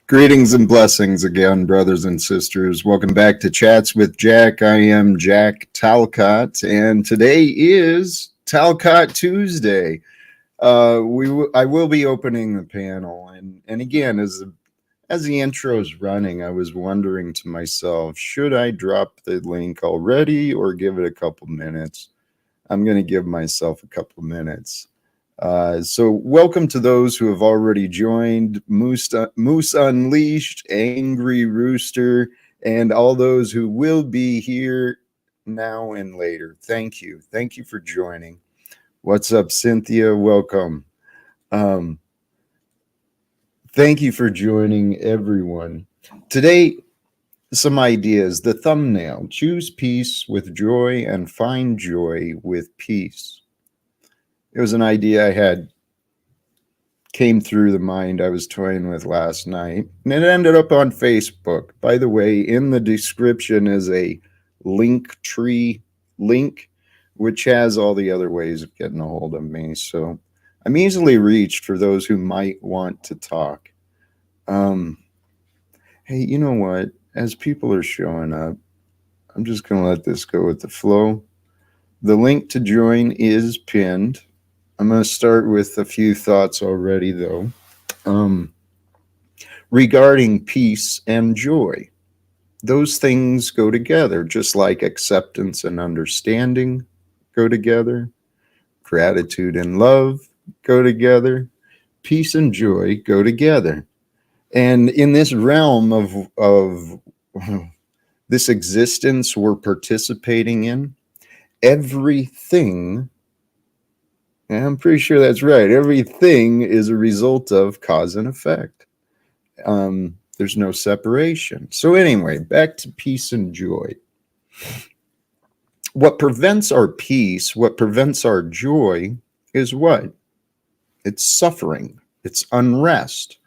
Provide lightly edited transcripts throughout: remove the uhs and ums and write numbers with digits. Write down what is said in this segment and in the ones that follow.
Greetings and blessings again, brothers and sisters. Welcome back to Chats with Jack. I am Jack Talcott, and today is Talcott Tuesday. I will be opening the panel, and again, as the intro is running, I was wondering to myself, should I drop the link already or give it a couple minutes? I'm going to give myself a couple minutes. So welcome to those who have already joined, Moose Unleashed, Angry Rooster, and all those who will be here now and later. Thank you. Thank you for joining. What's up, Cynthia? Welcome. Thank you for joining, everyone. Today, some ideas. The thumbnail: choose peace with joy and find joy with peace. It was an idea I had came through the mind I was toying with last night, and it ended up on Facebook. By the way, in the description is a Linktree link, which has all the other ways of getting a hold of me. So I'm easily reached for those who might want to talk. Hey, you know what? As people are showing up, I'm just going to let this go with the flow. The link to join is pinned. I'm going to start with a few thoughts already, though, regarding peace and joy. Those things go together, just like acceptance and understanding go together. Gratitude and love go together. Peace and joy go together. And in this realm of this existence we're participating in, everything, and I'm pretty sure that's right, everything is a result of cause and effect. There's no separation. So anyway, back to peace and joy. What prevents our peace, what prevents our joy is what? It's suffering, it's unrest,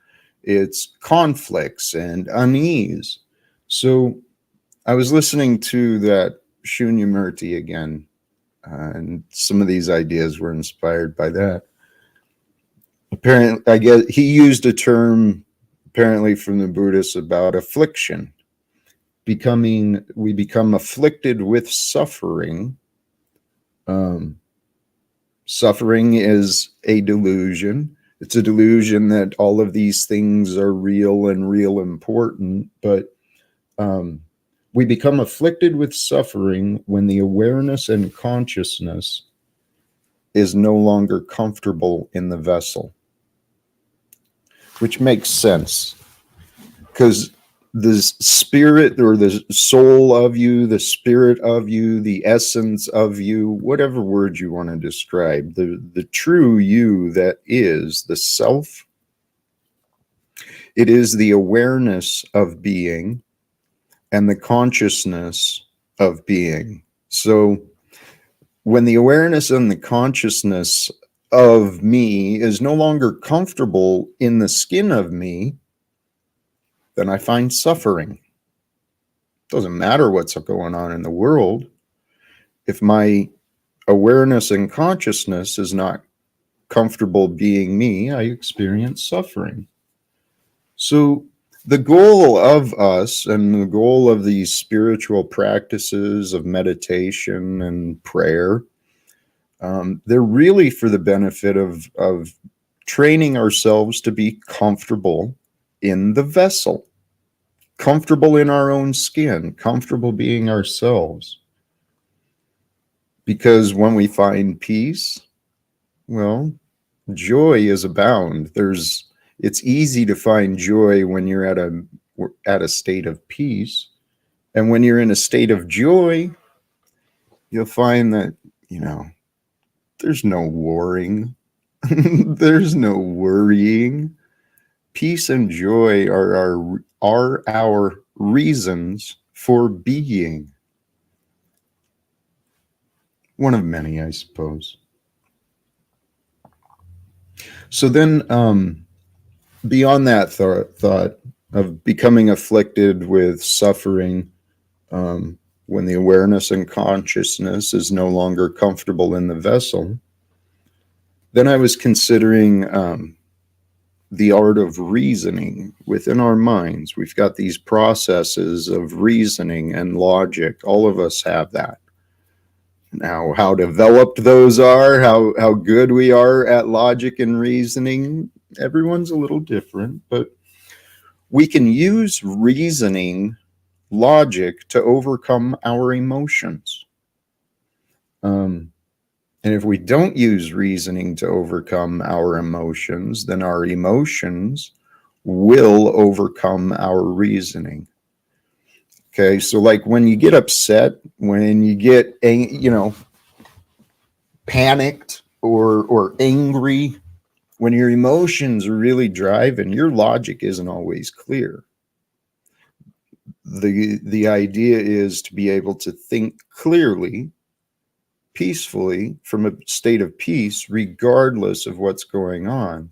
it's conflicts and unease. So I was listening to that Shunyamurti again, and some of these ideas were inspired by that. Apparently, I guess he used a term apparently from the Buddhists about affliction. We become afflicted with suffering. Suffering is a delusion. It's a delusion that all of these things are real and real important, but we become afflicted with suffering when the awareness and consciousness is no longer comfortable in the vessel, which makes sense because the spirit or the soul of you, the spirit of you, the essence of you, whatever word you want to describe, the true you that is the self, it is the awareness of being and the consciousness of being. So when the awareness and the consciousness of me is no longer comfortable in the skin of me, then I find suffering. Doesn't matter what's going on in the world. If my awareness and consciousness is not comfortable being me, I experience suffering. So the goal of us and the goal of these spiritual practices of meditation and prayer, they're really for the benefit of training ourselves to be comfortable in the vessel, comfortable in our own skin, comfortable being ourselves. Because when we find peace, well, joy is abound. It's easy to find joy when you're at a state of peace. And when you're in a state of joy, you'll find that, there's no warring. There's no worrying. Peace and joy are our reasons for being. One of many, I suppose. So then, beyond that thought of becoming afflicted with suffering, when the awareness and consciousness is no longer comfortable in the vessel, then I was considering the art of reasoning within our minds. We've got these processes of reasoning and logic. All of us have that. Now, how developed those are, how good we are at logic and reasoning, everyone's a little different, but we can use reasoning, logic to overcome our emotions. And if we don't use reasoning to overcome our emotions, then our emotions will overcome our reasoning. Okay, so like when you get upset, when you get, panicked or angry, when your emotions are really driving, your logic isn't always clear. The idea is to be able to think clearly, peacefully, from a state of peace, regardless of what's going on,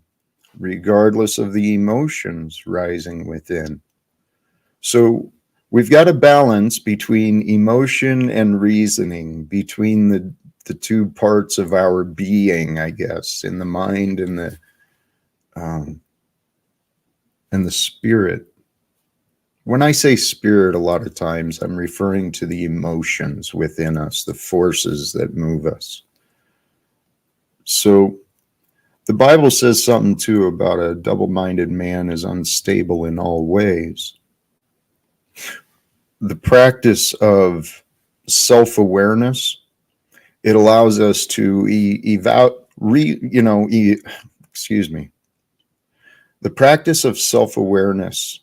regardless of the emotions rising within. So we've got a balance between emotion and reasoning, between the two parts of our being, I guess, in the mind and the spirit. When I say spirit, a lot of times I'm referring to the emotions within us, the forces that move us. So the Bible says something too about a double-minded man is unstable in all ways. The practice of self-awareness, it allows us to the practice of self-awareness,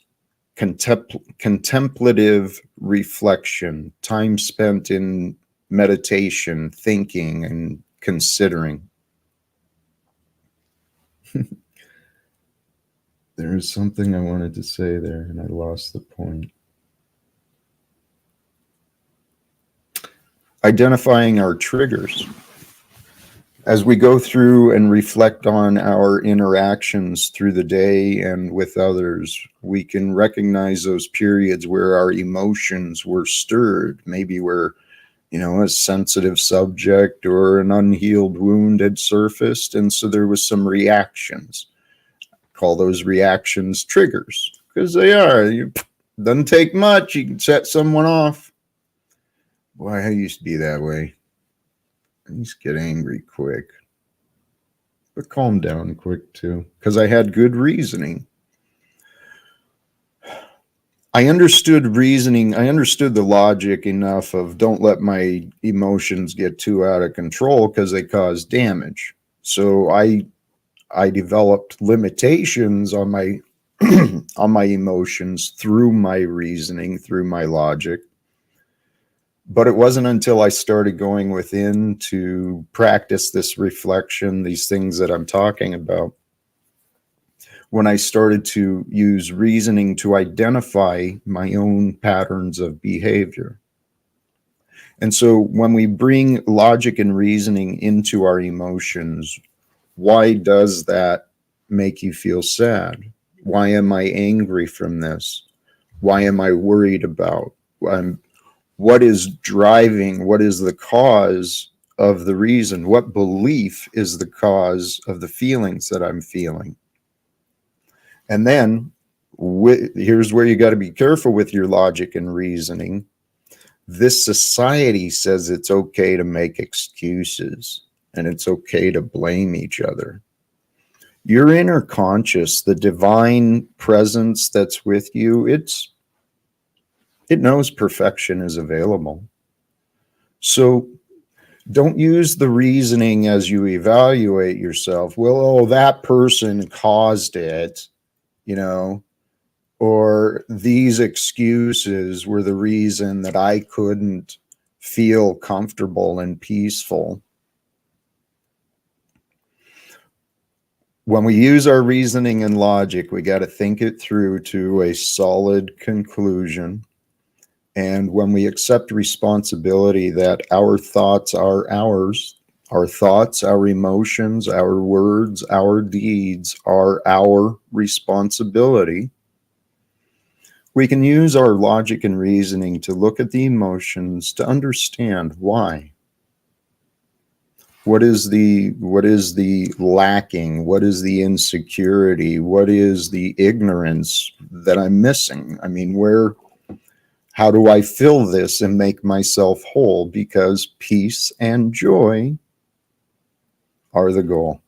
contemplative reflection, time spent in meditation, thinking and considering. There is something I wanted to say there and I lost the point. Identifying our triggers. As we go through and reflect on our interactions through the day and with others, we can recognize those periods where our emotions were stirred. Maybe we're, a sensitive subject or an unhealed wound had surfaced, and so there was some reactions. Call those reactions triggers, because they are. It doesn't take much. You can set someone off. Boy, I used to be that way. I used to get angry quick, but calm down quick too, because I had good reasoning. I understood reasoning. I understood the logic enough of don't let my emotions get too out of control because they cause damage. So I developed limitations on my on my emotions through my reasoning, through my logic. But it wasn't until I started going within to practice this reflection, these things that I'm talking about, when I started to use reasoning to identify my own patterns of behavior. And so when we bring logic and reasoning into our emotions, why does that make you feel sad? Why am I angry from this? Why am I worried about? What is driving? What is the cause of the reason? What belief is the cause of the feelings that I'm feeling? And then here's where you got to be careful with your logic and reasoning. This society says it's okay to make excuses and it's okay to blame each other. Your inner conscious, the divine presence that's with you, it knows perfection is available. So don't use the reasoning as you evaluate yourself. Well, oh, that person caused it, or these excuses were the reason that I couldn't feel comfortable and peaceful. When we use our reasoning and logic, we got to think it through to a solid conclusion. And when we accept responsibility that our thoughts are ours, our thoughts, our emotions, our words, our deeds are our responsibility, we can use our logic and reasoning to look at the emotions to understand why. What is the lacking? What is the insecurity? What is the ignorance that I'm missing? I mean, how do I fill this and make myself whole? Because peace and joy are the goal.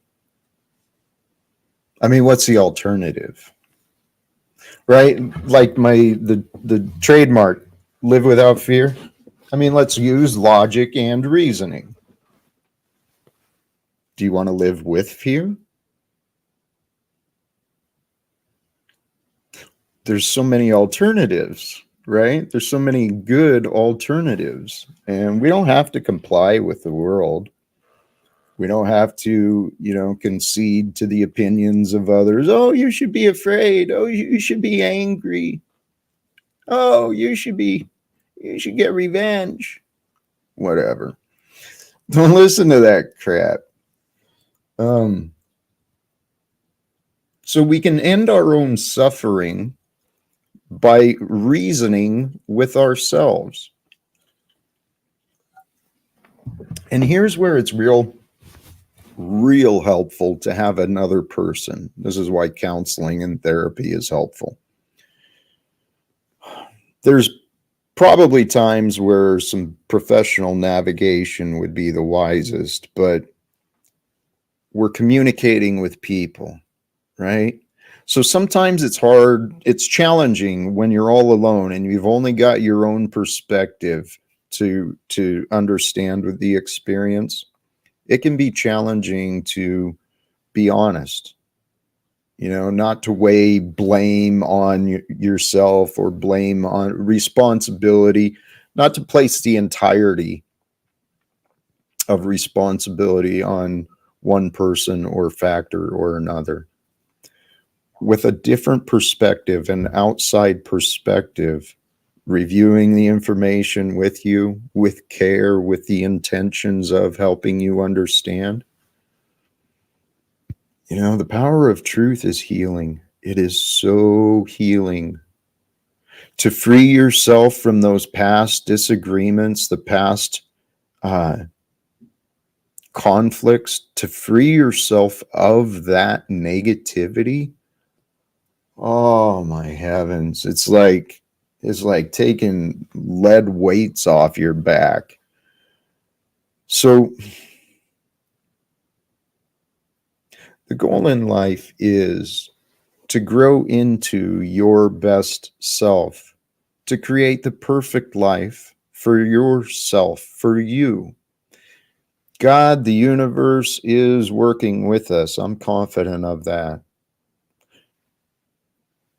I mean, what's the alternative? Right? Like the trademark, live without fear. I mean, let's use logic and reasoning. Do you want to live with fear? There's so many alternatives, right? There's so many good alternatives, and we don't have to comply with the world. We don't have to, concede to the opinions of others. Oh, you should be afraid. Oh, you should be angry. Oh, you should get revenge. Whatever. Don't listen to that crap. So we can end our own suffering by reasoning with ourselves. And here's where it's real helpful to have another person. This is why counseling and therapy is helpful. There's probably times where some professional navigation would be the wisest, but we're communicating with people, right? So sometimes it's hard, it's challenging when you're all alone and you've only got your own perspective to understand with the experience. It can be challenging to be honest, not to weigh blame on yourself or blame on responsibility, not to place the entirety of responsibility on one person or factor or another. With a different perspective, an outside perspective, reviewing the information with you, with care, with the intentions of helping you understand. The power of truth is healing. It is so healing. To free yourself from those past disagreements, the past conflicts, to free yourself of that negativity. Oh my heavens. It's like taking lead weights off your back. So the goal in life is to grow into your best self, to create the perfect life for yourself, for you. God, the universe, is working with us. I'm confident of that.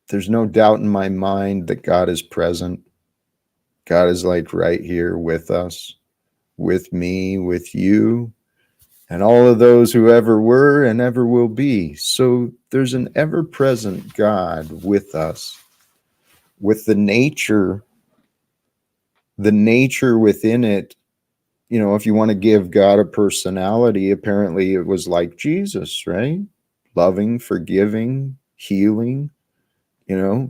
There's no doubt in my mind that God is present. God is like right here with us, with me, with you, and all of those who ever were and ever will be. So there's an ever-present God with us, with the nature within it. If you want to give God a personality, apparently it was like Jesus, right? Loving, forgiving, healing. I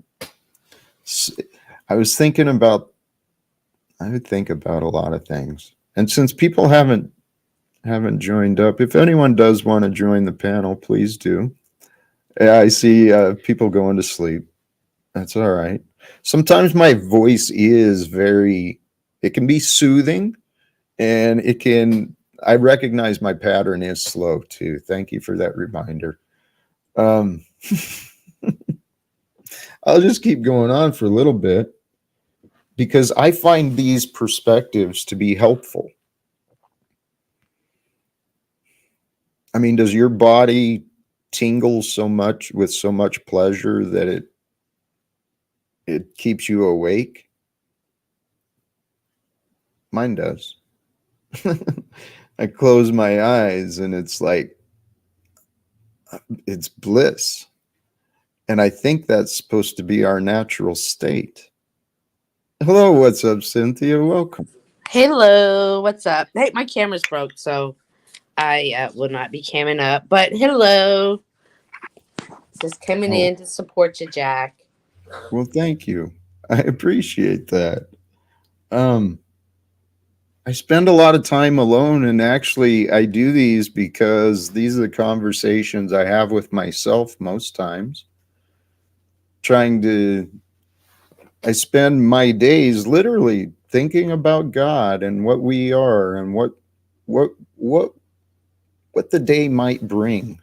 would think about a lot of things. And since people haven't joined up, if anyone does want to join the panel, please do. Yeah, I see people going to sleep. That's all right. Sometimes my voice is it can be soothing, and I recognize my pattern is slow too. Thank you for that reminder. I'll just keep going on for a little bit because I find these perspectives to be helpful. I mean, does your body tingle so much with so much pleasure that it keeps you awake? Mine does. I close my eyes and it's like, it's bliss. And I think that's supposed to be our natural state. Hello, what's up, Cynthia? Welcome. Hello, what's up? Hey, my camera's broke, so I will not be camming up. But hello, just coming in to support you, Jack. Well, thank you. I appreciate that. I spend a lot of time alone, and actually, I do these because these are the conversations I have with myself most times. Trying to, I spend my days literally thinking about God and what we are and what, what, what the day might bring.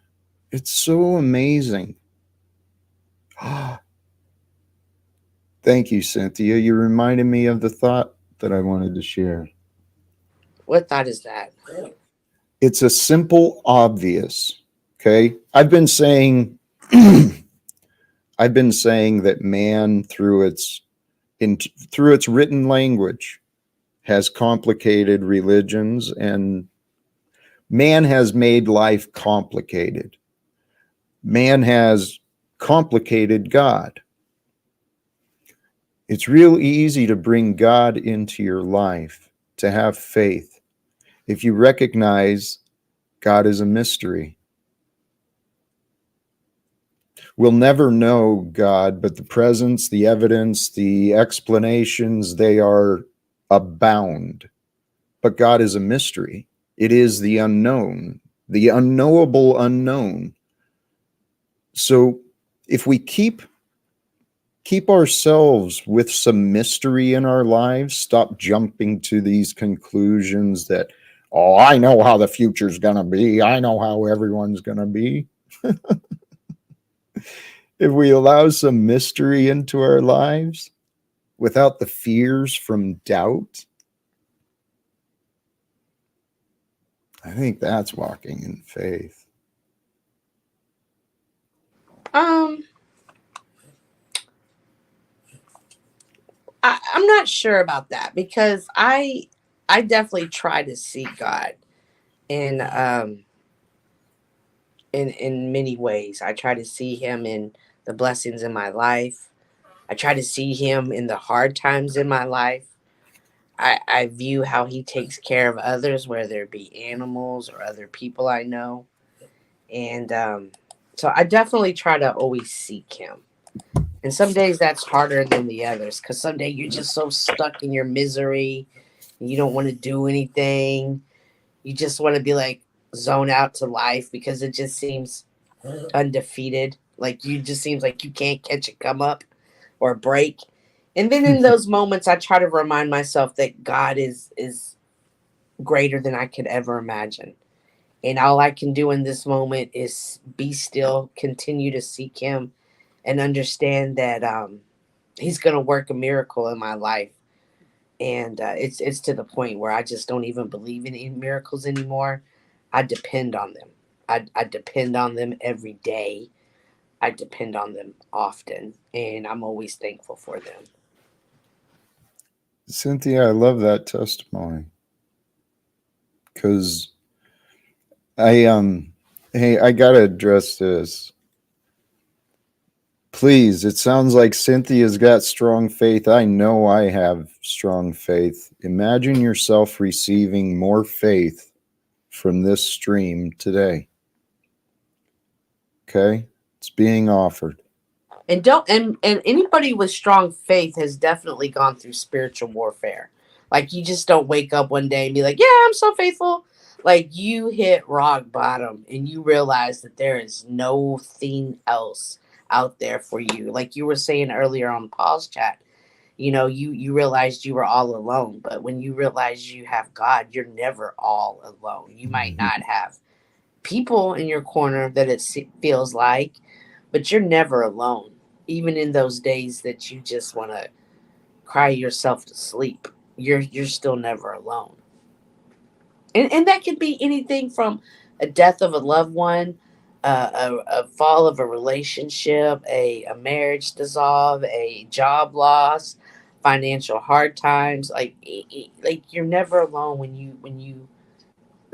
It's so amazing. Thank you, Cynthia. You reminded me of the thought that I wanted to share. What thought is that? It's a simple, obvious. Okay. I've been saying that man through its written language has complicated religions, and man has made life complicated. Man has complicated God. It's real easy to bring God into your life, to have faith, if you recognize God is a mystery. We'll never know God, but the presence, the evidence, the explanations, they are abound. But God is a mystery. It is the unknown, the unknowable unknown. So if we keep ourselves with some mystery in our lives, stop jumping to these conclusions that, oh, I know how the future's going to be. I know how everyone's going to be. If we allow some mystery into our lives without the fears from doubt, I think that's walking in faith. Um, I'm not sure about that because I definitely try to see God in in many ways. I try to see Him in the blessings in my life. I try to see Him in the hard times in my life. I view how He takes care of others, whether it be animals or other people I know, and so I definitely try to always seek Him. And some days that's harder than the others because some day you're just so stuck in your misery and you don't want to do anything. You just want to be like zone out to life because it just seems undefeated. Like you just seems like you can't catch a come up or a break. And then in those moments I try to remind myself that God is greater than I could ever imagine. And all I can do in this moment is be still, continue to seek Him, and understand that He's going to work a miracle in my life. And it's to the point where I just don't even believe in miracles anymore. I depend on them. I depend on them every day. I depend on them often, and I'm always thankful for them. Cynthia, I love that testimony because I hey, I gotta address this. Please, it sounds like Cynthia's got strong faith. I know I have strong faith. Imagine yourself receiving more faith from this stream today. Okay? It's being offered. And don't and anybody with strong faith has definitely gone through spiritual warfare. Like you just don't wake up one day and be like, "Yeah, I'm so faithful." Like you hit rock bottom and you realize that there is nothing else out there for you. Like you were saying earlier on Paul's chat, you realized you were all alone, but when you realize you have God, you're never all alone. You might not have people in your corner that feels like, but you're never alone. Even in those days that you just want to cry yourself to sleep, you're still never alone. And that could be anything from a death of a loved one, a fall of a relationship, a marriage dissolve, a job loss, financial hard times. Like you're never alone when you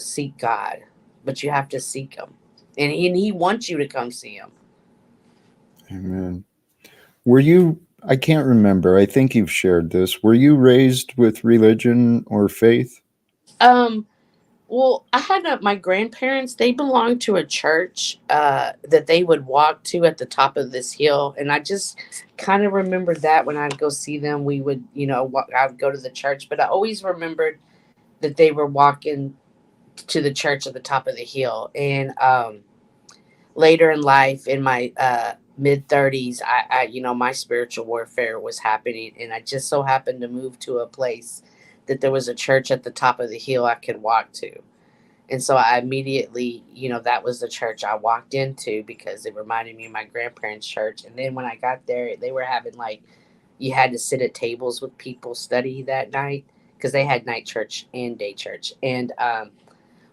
seek God, but you have to seek Him, and He wants you to come see Him. Amen. Were you, I can't remember, I think you've shared this. Were you raised with religion or faith? Um, Well, I had my grandparents. They belonged to a church that they would walk to at the top of this hill, and I just kind of remembered that when I'd go see them, we would, I'd go to the church. But I always remembered that they were walking to the church at the top of the hill. And later in life, in my mid 30s, my spiritual warfare was happening, and I just so happened to move to a place that there was a church at the top of the hill I could walk to. And so I immediately, that was the church I walked into because it reminded me of my grandparents' church. And then when I got there, they were having like, you had to sit at tables with people, study that night, because they had night church and day church. And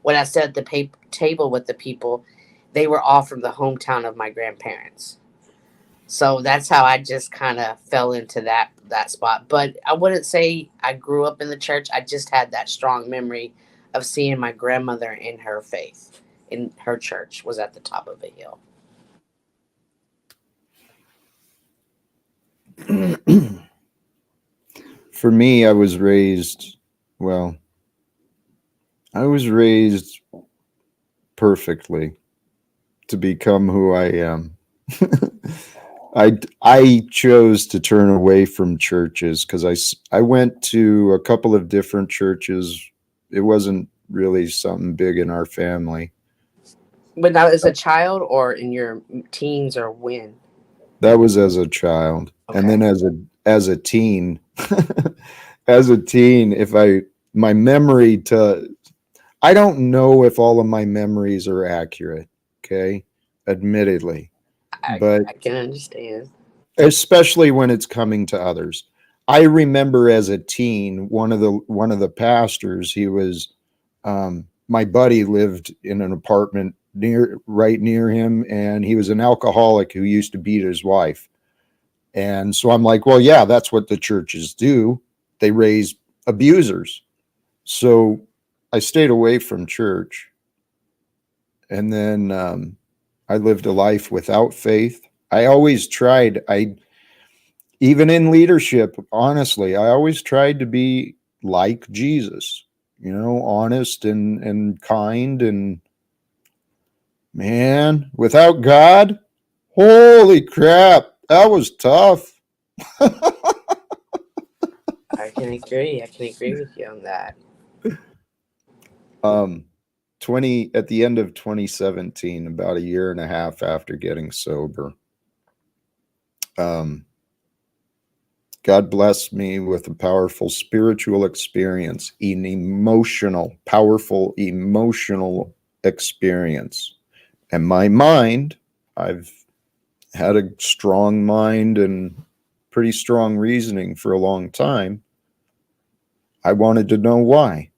when I sat at the table with the people, they were all from the hometown of my grandparents. So that's how I just kind of fell into that spot. But I wouldn't say I grew up in the church. I just had that strong memory of seeing my grandmother in her faith, in her church was at the top of a hill. For me, well, I was raised perfectly to become who I am. I chose to turn away from churches because I went to a couple of different churches. It wasn't really something big in our family. But now as a child or in your teens or when? That was as a child, and Okay. then as a teen, as a teen, if my memory to I don't know if all of my memories are accurate. Okay, admittedly, but I can understand. especially when it's coming to others. I remember as a teen, one of the pastors. He was my buddy lived in an apartment right near him, and he was an alcoholic who used to beat his wife. And so I'm like, well, yeah, that's what the churches do. They raise abusers. So I stayed away from church, and then I lived a life without faith. I always tried. I Even in leadership, honestly, I always tried to be like Jesus, honest and kind. And man, without God, holy crap, that was tough. I can agree. I can agree with you on that. Um, 20 at the end of 2017, about a year and a half after getting sober, um, God blessed me with a powerful spiritual experience, powerful emotional experience. And my mind, I've had a strong mind and pretty strong reasoning for a long time. I wanted to know why.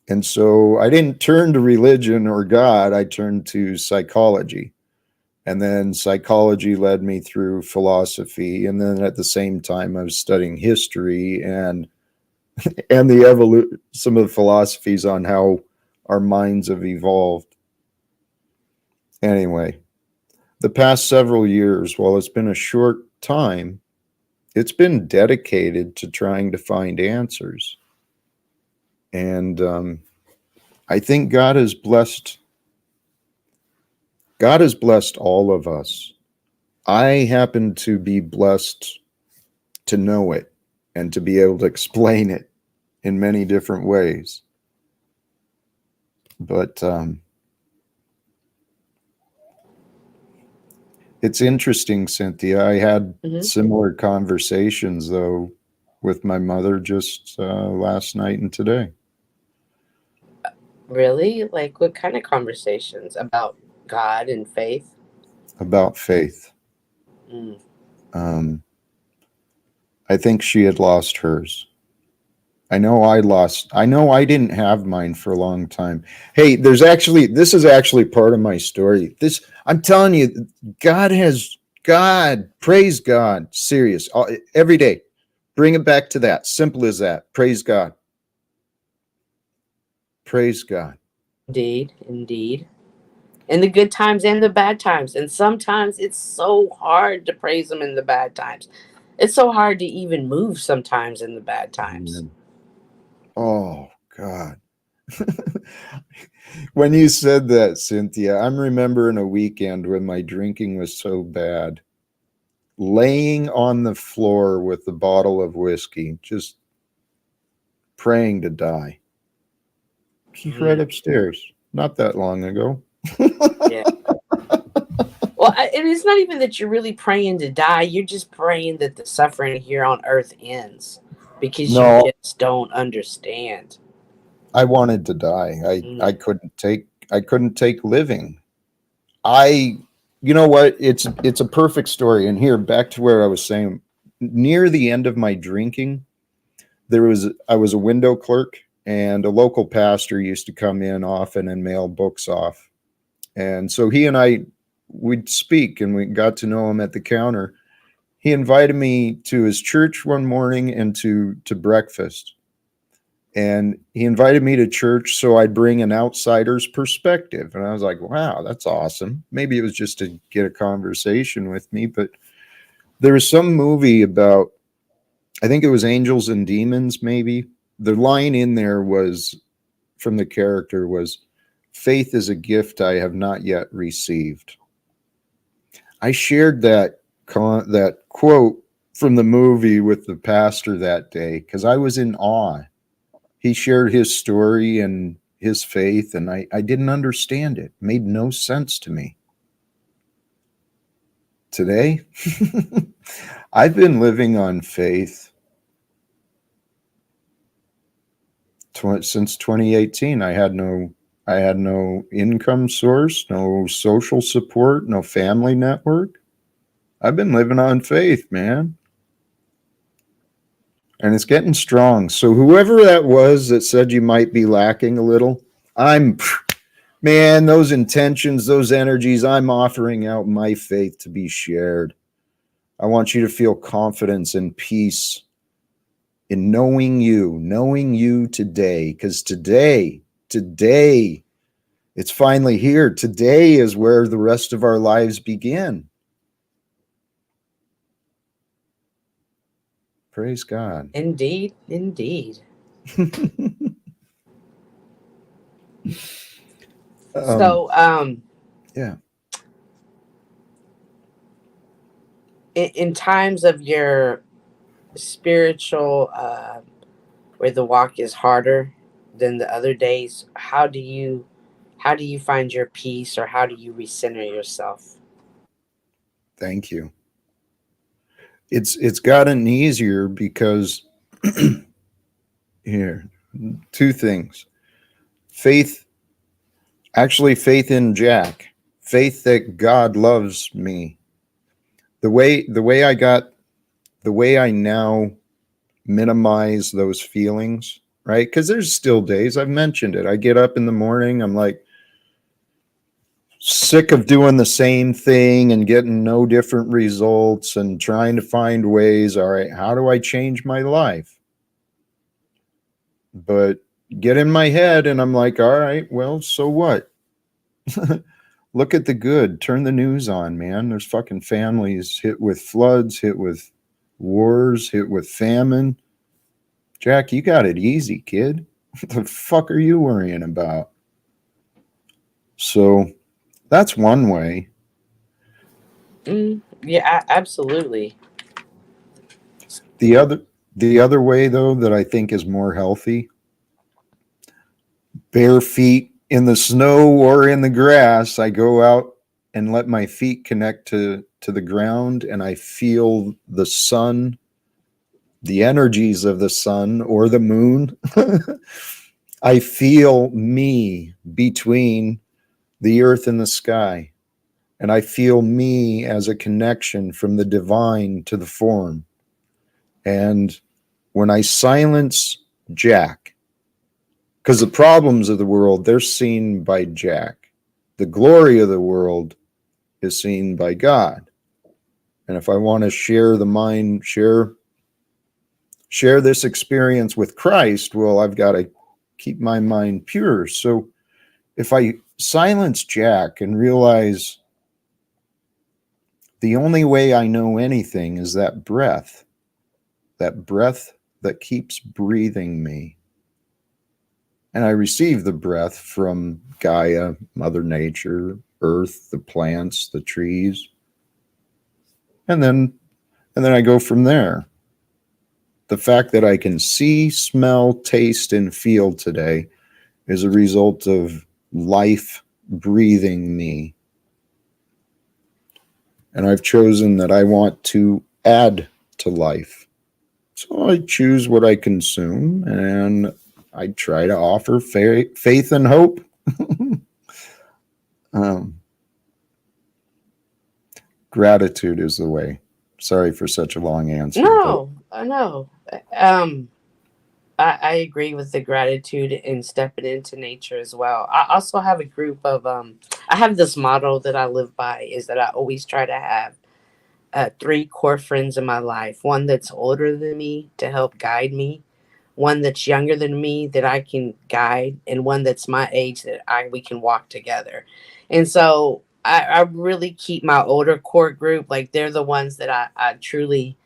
And so I didn't turn to religion or God, I turned to psychology. And then psychology led me through philosophy. And then at the same time, I was studying history and some of the philosophies on how our minds have evolved. Anyway, the past several years, while it's been a short time, it's been dedicated to trying to find answers. And I think God has blessed all of us. I happen to be blessed to know it and to be able to explain it in many different ways. But it's interesting, Cynthia. I had Hmm. similar conversations, though, with my mother just last night and today Really? Like what kind of conversations about God and faith? about faith. Mm. Um, I think she had lost hers. I know I didn't have mine for a long time. Hey, this is actually part of my story. I'm telling you, God, praise God, serious, every day. Bring it back to that. Simple as that. Praise God. Praise God. Indeed, indeed. In the good times and the bad times. And sometimes it's so hard to praise Him in the bad times. It's so hard to even move sometimes in the bad times. Amen. Oh, God. When you said that, Cynthia, I'm remembering a weekend when my drinking was so bad, laying on the floor with a bottle of whiskey, just praying to die. He's right upstairs. Not that long ago. Yeah. Well, and it's not even that you're really praying to die. You're just praying that the suffering here on earth ends because you No, just don't understand. I wanted to die. I Mm. couldn't take living. I you know what? It's a perfect story. And here, back to where I was saying, near the end of my drinking, I was a window clerk, and a local pastor used to come in often and mail books off. And so he and I would speak, and we got to know him at the counter. He invited me to his church one morning and to breakfast. And he invited me to church so I'd bring an outsider's perspective. And I was like, wow, that's awesome. Maybe it was just to get a conversation with me, but there was some movie about, I think it was Angels and Demons, maybe. The line in there was, from the character, was, faith is a gift I have not yet received. I shared that quote from the movie with the pastor that day because I was in awe. He shared his story and his faith, and I didn't understand it. It made no sense to me. Today, I've been living on faith since 2018. I had no income source, no social support, no family network. I've been living on faith, man. And it's getting strong. So whoever that was that said you might be lacking a little, man, those intentions, those energies, I'm offering out my faith to be shared. I want you to feel confidence and peace in knowing you today, because today, it's finally here. Today is where the rest of our lives begin. Praise God. Indeed, indeed. So, yeah. in times of your spiritual, where the walk is harder than the other days, how do you find your peace, or how do you recenter yourself? Thank you. It's gotten easier because here, two things. Faith in Jack. Faith that God loves me. The way I now minimize those feelings, right? Because there's still days, I've mentioned it. I get up in the morning, I'm like sick of doing the same thing and getting no different results and trying to find ways. All right, how do I change my life? But get in my head and I'm like, all right, well, so what? Look at the good. Turn the news on, man. There's fucking families hit with floods, hit with wars, hit with famine. Jack, you got it easy, kid. What the fuck are you worrying about? So that's one way. Yeah, absolutely. The other way though that I think is more healthy, bare feet in the snow or in the grass, I go out and let my feet connect to the ground and I feel the sun, the energies of the sun or the moon. I feel me between the earth and the sky. And I feel me as a connection from the divine to the form. And when I silence Jack, because the problems of the world, they're seen by Jack. The glory of the world is seen by God. And if I want to share the mind, share this experience with Christ, well, I've got to keep my mind pure. So if I silence Jack and realize the only way I know anything is that breath that keeps breathing me. And I receive the breath from Gaia, Mother Nature, Earth, the plants, the trees. And then I go from there. The fact that I can see, smell, taste, and feel today is a result of life breathing me. And I've chosen that I want to add to life. So I choose what I consume and I try to offer faith and hope. um, Gratitude is the way. Sorry for such a long answer, but No, no. Um, I agree with the gratitude and stepping into nature as well. I also have a group of I have this motto that I live by is that I always try to have three core friends in my life. One that's older than me to help guide me, one that's younger than me that I can guide, and one that's my age that I we can walk together. And so I really keep my older core group, like they're the ones that I truly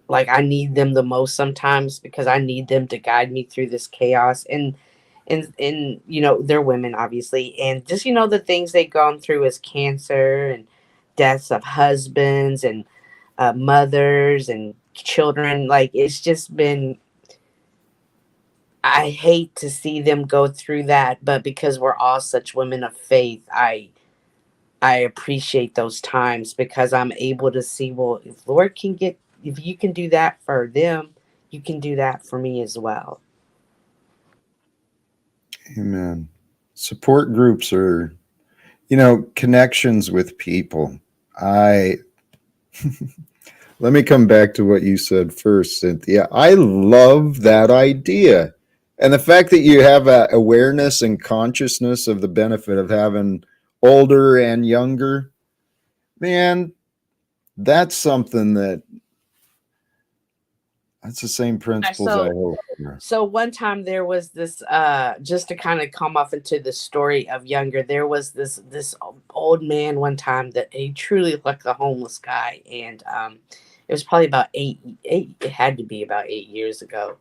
like. I need them the most sometimes because I need them to guide me through this chaos. And they're women obviously, and just the things they've gone through as cancer and deaths of husbands and mothers and children. Like it's just been, I hate to see them go through that, but because we're all such women of faith, I appreciate those times because I'm able to see, well, if you can do that for them, you can do that for me as well. amen. Support groups are, connections with people. I Let me come back to what you said first, Cynthia. I love that idea. And the fact that you have a awareness and consciousness of the benefit of having older and younger, man, that's something that's the same principles I So hold for. So one time there was this just to kind of come off into the story of younger, there was this old man one time that he truly looked like a homeless guy. And it was probably about eight, it had to be about 8 years ago.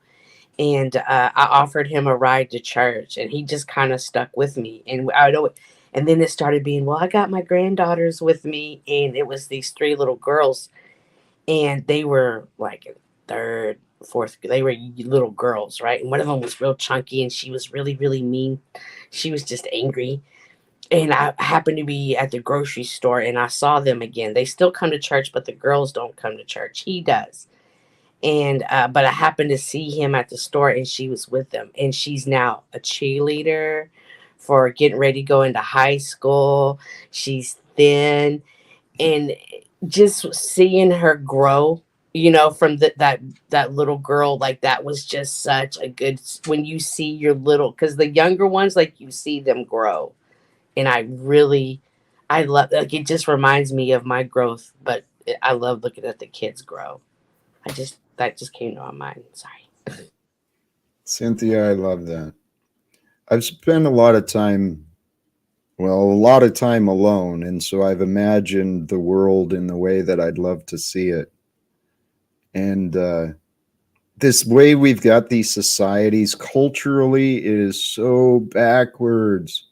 And I offered him a ride to church and he just kind of stuck with me. And I know, and then it started being, well, I got my granddaughters with me, and it was these three little girls, and they were like in third, fourth. They were little girls, right? And one of them was real chunky, and she was really, really mean. She was just angry. And I happened to be at the grocery store, and I saw them again. They still come to church, but the girls don't come to church. He does. And but I happened to see him at the store, and she was with them, and she's now a cheerleader for getting ready to go into high school. She's thin, and just seeing her grow, from that little girl, like that was just such a good, when you see your little, because the younger ones, like you see them grow. And I love, like, it just reminds me of my growth, but I love looking at the kids grow. That just came to my mind. Sorry. Cynthia, I love that. I've spent a lot of time alone, and so I've imagined the world in the way that I'd love to see it. And this way we've got these societies culturally is so backwards.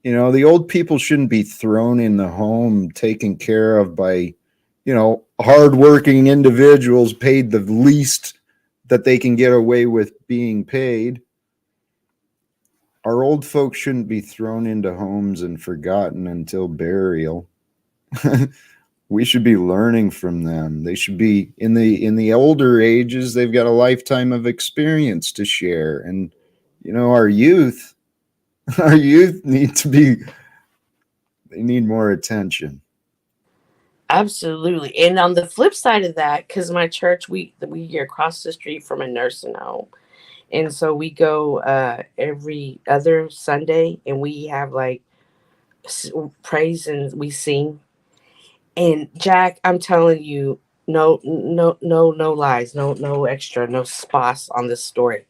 The old people shouldn't be thrown in the home taken care of by hardworking individuals paid the least that they can get away with being paid. Our old folks shouldn't be thrown into homes and forgotten until burial. We should be learning from them. They should be in the older ages, they've got a lifetime of experience to share. And our youth, our youth they need more attention. Absolutely. And on the flip side of that, because my church, we are across the street from a nursing home. And so we go every other Sunday, and we have like praise and we sing. And Jack, I'm telling you, no, no, no, no lies, no extra, no spots on this story.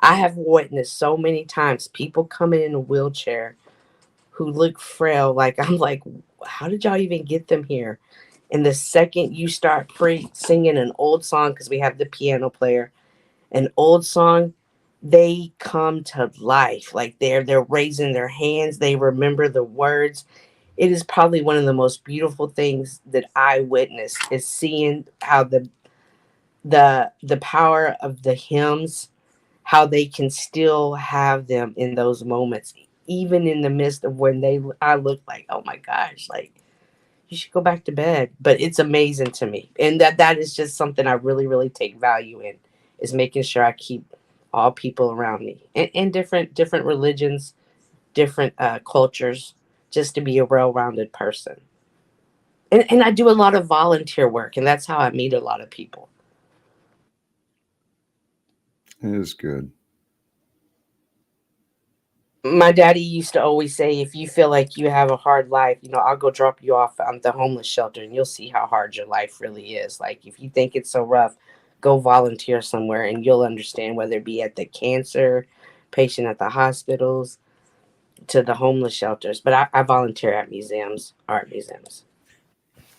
I have witnessed so many times people coming in a wheelchair who look frail. Like, I'm like, how did y'all even get them here? And the second you start singing an old song, because we have the piano player, an old song, they come to life. Like they're raising their hands, they remember the words. It is probably one of the most beautiful things that I witnessed, is seeing how the power of the hymns, how they can still have them in those moments, even in the midst of when I look like, oh my gosh, like you should go back to bed. But it's amazing to me, and that is just something I really really take value in, is making sure I keep all people around me, and different religions, different cultures, just to be a well-rounded person. And I do a lot of volunteer work, and that's how I meet a lot of people. It is good. My daddy used to always say, if you feel like you have a hard life, I'll go drop you off on the homeless shelter and you'll see how hard your life really is. Like, if you think it's so rough, go volunteer somewhere and you'll understand, whether it be at the cancer patient at the hospitals to the homeless shelters. But I volunteer at museums, art museums.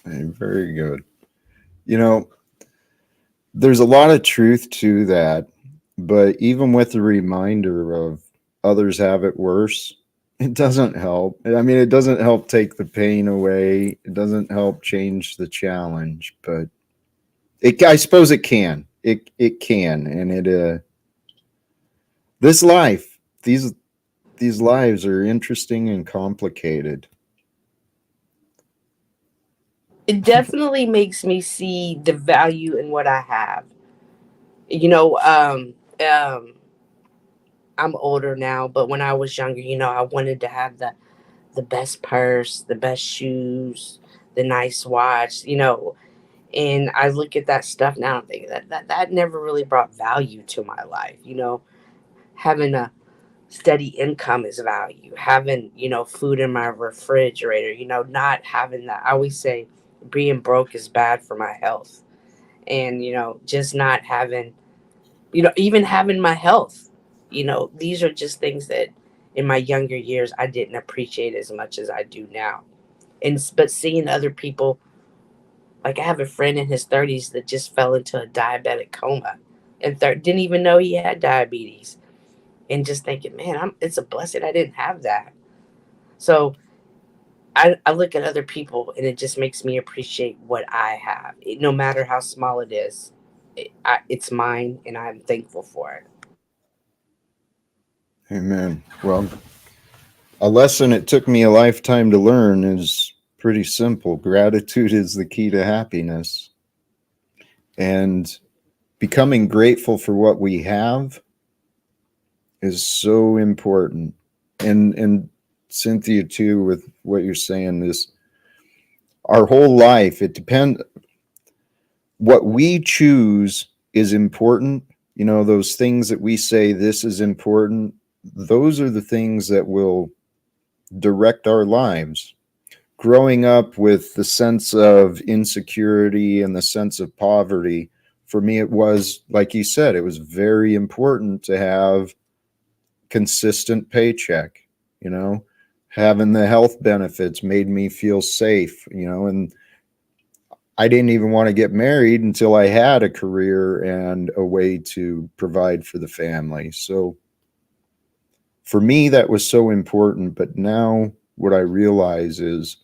Very good. You know, there's a lot of truth to that, but even with the reminder of others have it worse, it doesn't help. I mean, it doesn't help take the pain away. It doesn't help change the challenge, but I suppose it can. It can, and this life, these lives are interesting and complicated. It definitely makes me see the value in what I have. You know, I'm older now, but when I was younger, I wanted to have the best purse, the best shoes, the nice watch, and I look at that stuff now and think that never really brought value to my life. Having a steady income is value. Having, food in my refrigerator, not having that. I always say being broke is bad for my health. And, just not having, even having my health, these are just things that in my younger years I didn't appreciate as much as I do now. But seeing other people, like I have a friend in his 30s that just fell into a diabetic coma and didn't even know he had diabetes, and just thinking, man, it's a blessing I didn't have that. So I look at other people and it just makes me appreciate what I have, no matter how small it is. It's mine and I'm thankful for it. Amen. Well, a lesson it took me a lifetime to learn is pretty simple. Gratitude is the key to happiness. And becoming grateful for what we have is so important. And Cynthia too, with what you're saying, this our whole life, it depends what we choose is important. You know, those things that we say this is important, those are the things that will direct our lives. Growing up with the sense of insecurity and the sense of poverty, for me, it was, like you said, it was very important to have consistent paycheck, you know, having the health benefits made me feel safe, and I didn't even want to get married until I had a career and a way to provide for the family. So for me, that was so important. But now what I realize is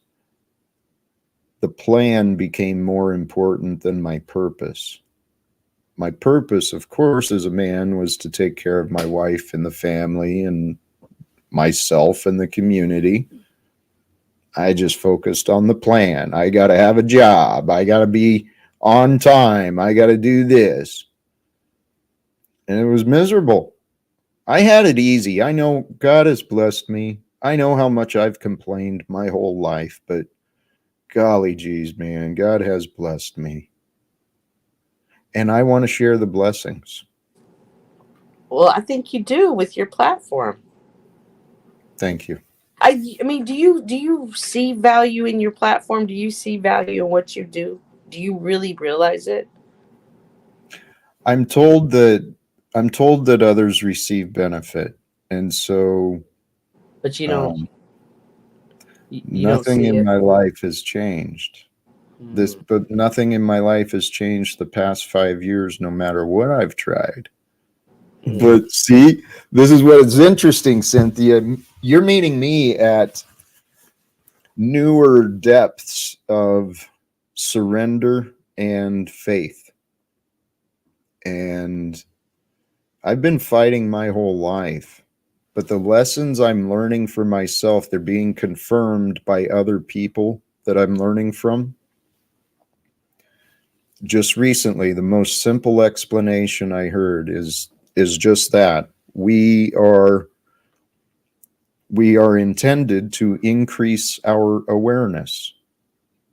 the plan became more important than my purpose. My purpose, of course, as a man was to take care of my wife and the family and myself and the community. I just focused on the plan. I got to have a job. I got to be on time. I got to do this. And it was miserable. I had it easy. I know God has blessed me. I know how much I've complained my whole life, but golly geez, man, God has blessed me. And I want to share the blessings. Well, I think you do with your platform. Thank you. I mean, do you see value in your platform? Do you see value in what you do? Do you really realize it? I'm told that I'm told that others receive benefit. And so But um, you don't nothing see in it. my life has changed. Hmm. But nothing in my life has changed the past 5 years, no matter what I've tried. Hmm. But see, this is what is interesting, Cynthia. You're meeting me at newer depths of surrender and faith. And I've been fighting my whole life, but the lessons I'm learning for myself, they're being confirmed by other people that I'm learning from. Just recently, the most simple explanation I heard is just that. We are intended to increase our awareness,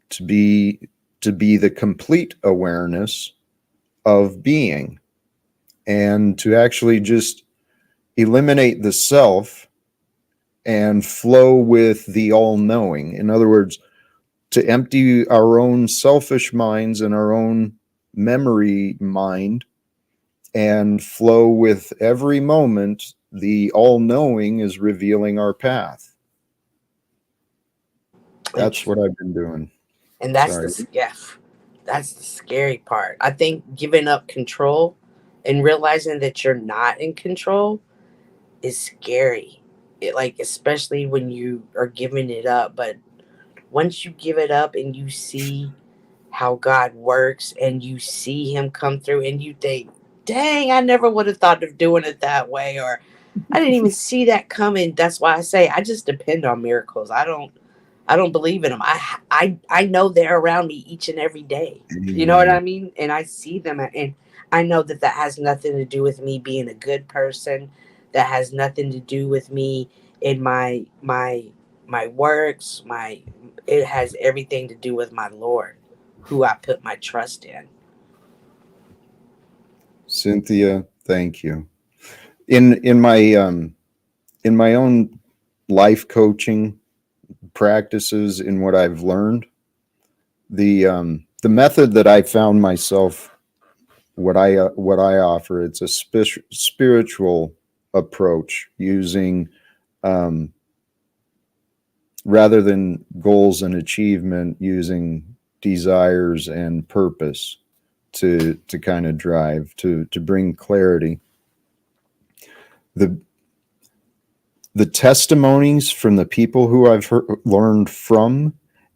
to be the complete awareness of being, and to actually just eliminate the self and flow with the all-knowing. In other words, to empty our own selfish minds and our own memory mind and flow with every moment the all-knowing is revealing our path. And That's what I've been doing. and that's Sorry. the yeah, that's the scary part. I think giving up control and realizing that you're not in control is scary. It, like, especially when you are giving it up, but once you give it up and you see how God works and you see him come through and you think, "Dang, I never would have thought of doing it that way," or "I didn't even see that coming." That's why I say I just depend on miracles. I don't believe in them. I know they're around me each and every day. You know what Amen. I mean? And I see them, and I know that that has nothing to do with me being a good person. That has nothing to do with me in my works. My It has everything to do with my Lord, who I put my trust in. Cynthia, thank you. In my own life coaching practices, in what I've learned, the method that I found myself, what I offer, it's a spiritual approach, using, um, rather than goals and achievement, using desires and purpose to kind of drive, to bring clarity. The the testimonies from the people who I've learned from,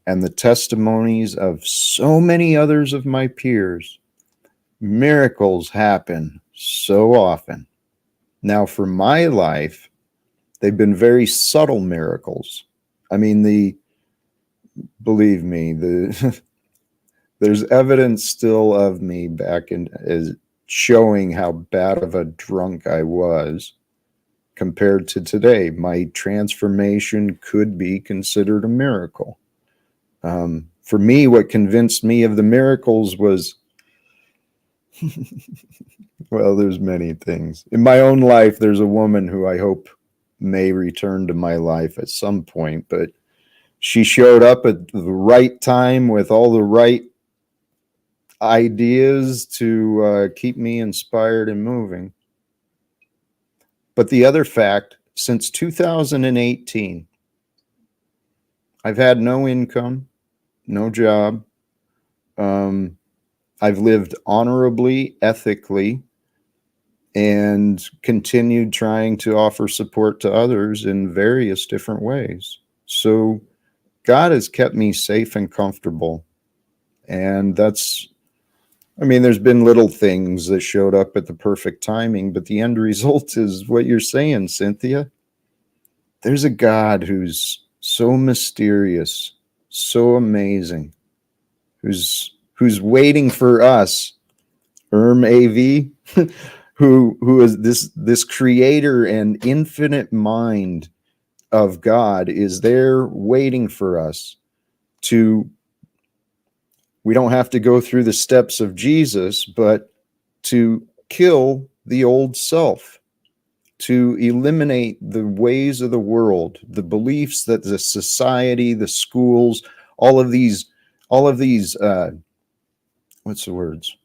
and the testimonies of so many others of my peers, miracles happen so often. Now, for my life, they've been very subtle miracles. I mean, believe me, there's evidence still of me back in, as showing how bad of a drunk I was compared to today. My transformation could be considered a miracle. For me, what convinced me of the miracles was, well, there's many things. In my own life, there's a woman who I hope may return to my life at some point, but she showed up at the right time with all the right ideas to keep me inspired and moving. But the other fact, since 2018, I've had no income, no job. Um, I've lived honorably, ethically, and continued trying to offer support to others in various different ways. So God has kept me safe and comfortable. And I mean, there's been little things that showed up at the perfect timing, but the end result is what you're saying, Cynthia. There's a God who's so mysterious, so amazing, who's waiting for us, AV, who is this creator and infinite mind of God, is there waiting for us to. We don't have to go through the steps of Jesus, but to kill the old self, to eliminate the ways of the world, the beliefs that the society, the schools, all of these, what's the words?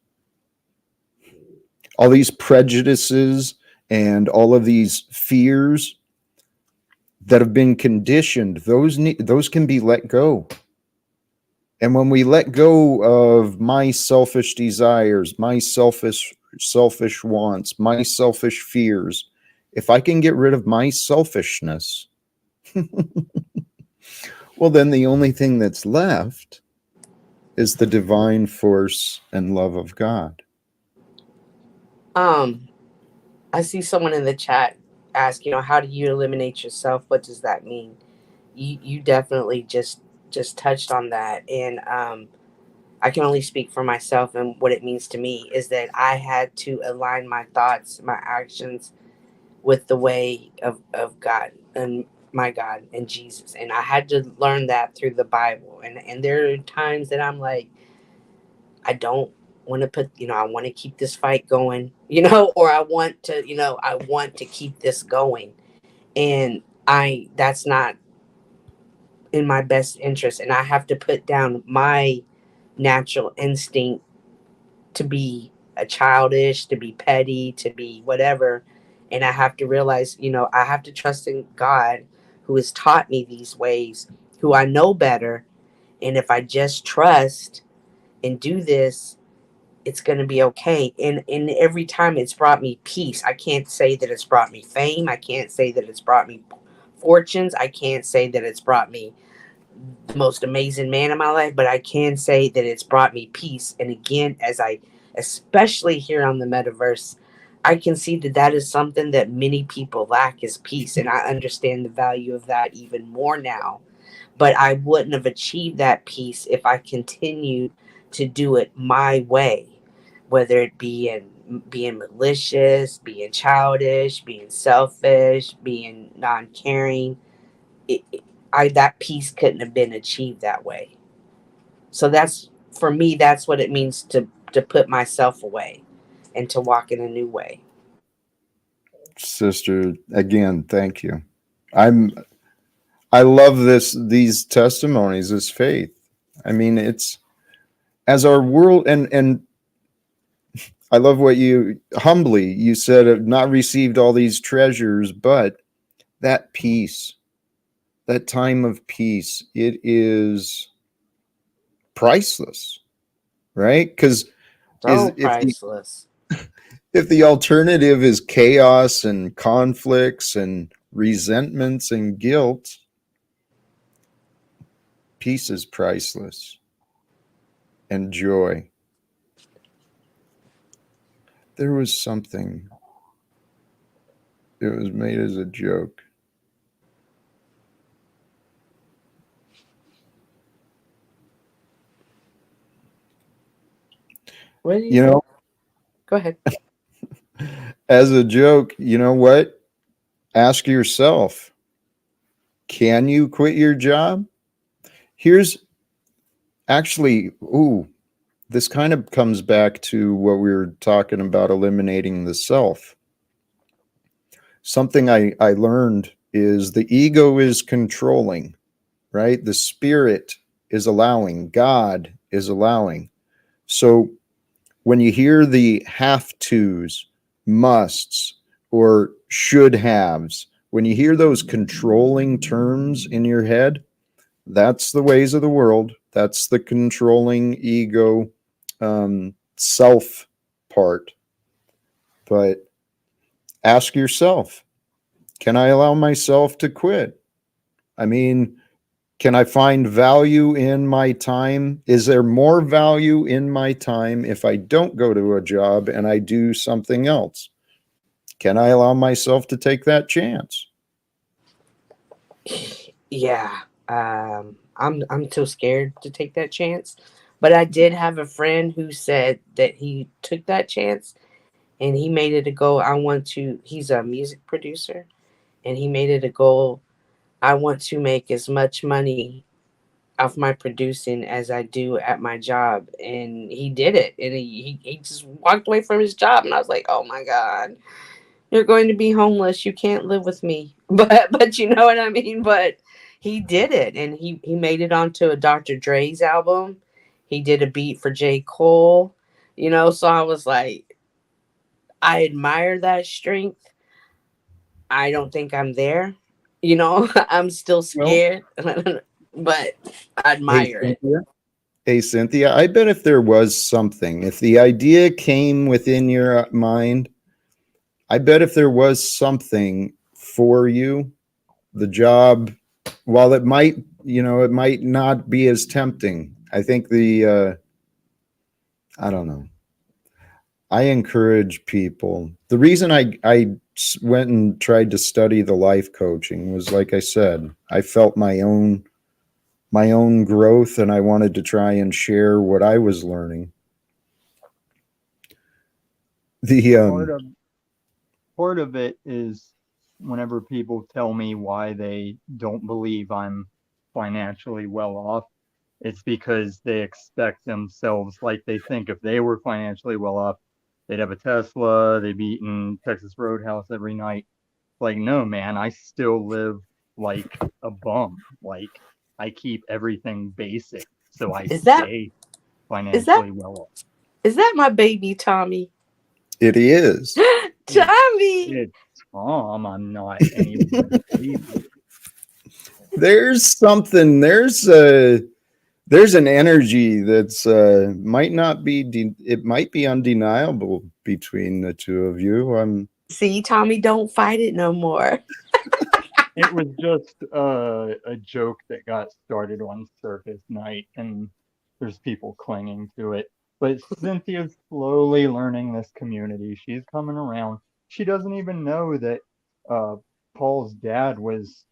All these prejudices and all of these fears that have been conditioned, those can be let go. And when we let go of my selfish desires, my selfish wants, my selfish fears, if I can get rid of my selfishness, well, then the only thing that's left is the divine force and love of God. Um, I see someone in the chat ask, how do you eliminate yourself? What does that mean? You definitely just touched on that, and I can only speak for myself, and what it means to me is that I had to align my thoughts, my actions with the way of God and my God and Jesus. And I had to learn that through the Bible. And there are times that I'm like, I don't want to put, I want to keep this fight going, or I want to keep this going. And that's not in my best interest. And I have to put down my natural instinct to be a childish, to be petty, to be whatever. And I have to realize, I have to trust in God who has taught me these ways, who I know better. And if I just trust and do this, it's going to be okay. And every time it's brought me peace. I can't say that it's brought me fame. I can't say that it's brought me fortunes. I can't say that it's brought me the most amazing man in my life, but I can say that it's brought me peace. And again, especially here on the metaverse, I can see that that is something that many people lack is peace. And I understand the value of that even more now. But I wouldn't have achieved that peace if I continued to do it my way, whether it be in being malicious, being childish, being selfish, being non-caring. That peace couldn't have been achieved that way. So that's for me. That's what it means to put myself away and to walk in a new way. Sister, again, thank you. I'm I love these testimonies, this faith. I mean, it's as our world, and I love what you said, have not received all these treasures, but that peace, that time of peace, it is priceless, right? Because So if priceless. the alternative is chaos and conflicts and resentments and guilt, peace is priceless, and joy. There was something, it was made as a joke. What do you You say? know, Go ahead. as a joke, you know what? Ask yourself, can you quit your job? Here's actually, this kind of comes back to what we were talking about, eliminating the self. Something I learned is the ego is controlling, right? The spirit is allowing, God is allowing. So when you hear the have tos, musts, or should haves, when you hear those controlling terms in your head, that's the ways of the world. That's the controlling ego, self part. But ask yourself, can I allow myself to quit? I mean, can I find value in my time? Is there more value in my time if I don't go to a job and I do something else? Can I allow myself to take that chance? Yeah. I'm too scared to take that chance. But I did have a friend who said that he took that chance and he made it a goal. He's a music producer, and he made it a goal. I want to make as much money off my producing as I do at my job. And he did it. And he just walked away from his job. And I was like, oh my God, you're going to be homeless. You can't live with me. But you know what I mean? But he did it. And he made it onto a Dr. Dre's album. He did a beat for J. Cole. So I was like, I admire that strength. I don't think I'm there. I'm still Well, scared, but I hey, admire it. Cynthia. Hey, Cynthia, I bet if there was something, if the idea came within your mind, I bet if there was something for you, the job, while it might, it might not be as tempting. I think I don't know. I encourage people. The reason I went and tried to study the life coaching was, like I said, I felt my own growth, and I wanted to try and share what I was learning. The Part of part of it is whenever people tell me why they don't believe I'm financially well off, it's because they expect themselves, like they think if they were financially well off, they'd have a Tesla, they'd be eating Texas Roadhouse every night. Like, no, man, I still live like a bum. Like, I keep everything basic so I Is that stay is that financially well off. is that my baby Tommy? it is. It, Tommy. it's Tom. I'm not anyone's baby. There's something. There's an energy that's might not be. It might be undeniable between the two of you. See, Tommy, don't fight it no more. It was just a joke that got started on Circus Night, and there's people clinging to it. But Cynthia's slowly learning this community. She's coming around. She doesn't even know that uh, Paul's dad was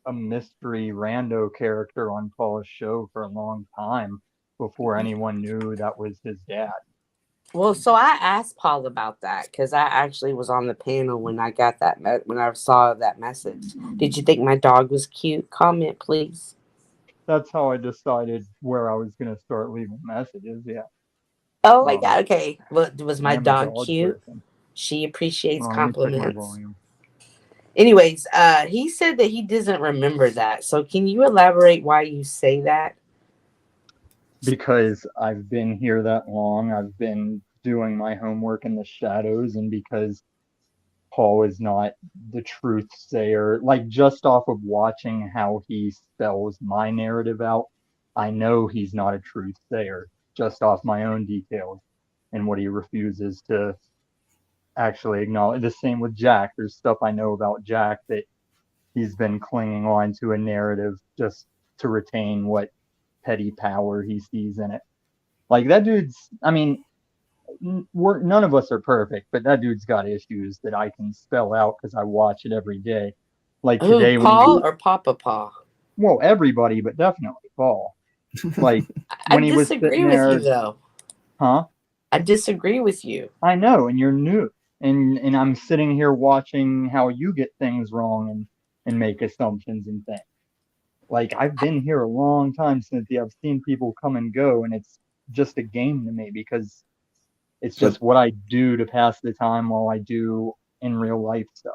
a mystery rando character on Paul's show for a long time before anyone knew that was his dad. Well, so I asked Paul about that because I actually was on the panel when I got that when I saw that message. Did you think my dog was cute? Comment, please. That's how I decided where I was going to start leaving messages. Yeah, Oh my um, god. Okay. Well, was I my am a dog dog cute? person. She appreciates Let me check my compliments. volume. Anyways, he said that he doesn't remember that. So can you elaborate why you say that? Because I've been here that long, I've been doing my homework in the shadows, and because Paul is not the truth sayer, like just off of watching how he spells my narrative out, I know he's not a truth sayer just off my own details and what he refuses to actually acknowledge. The same with Jack. There's stuff I know about Jack that he's been clinging on to a narrative just to retain what petty power he sees in it. Like that dude's, I mean, none of us are perfect, but that dude's got issues that I can spell out because I watch it every day. Like Who, today when Paul or Papa Paw? well, everybody, but definitely Paul. Like I when he was sitting disagree with you there, though. huh? I disagree with you. I know, and you're new, and I'm sitting here watching how you get things wrong and make assumptions and things. Like I've been here a long time, Cynthia. I've seen people come and go, and it's just a game to me because it's but just what I do to pass the time while I do in real life stuff.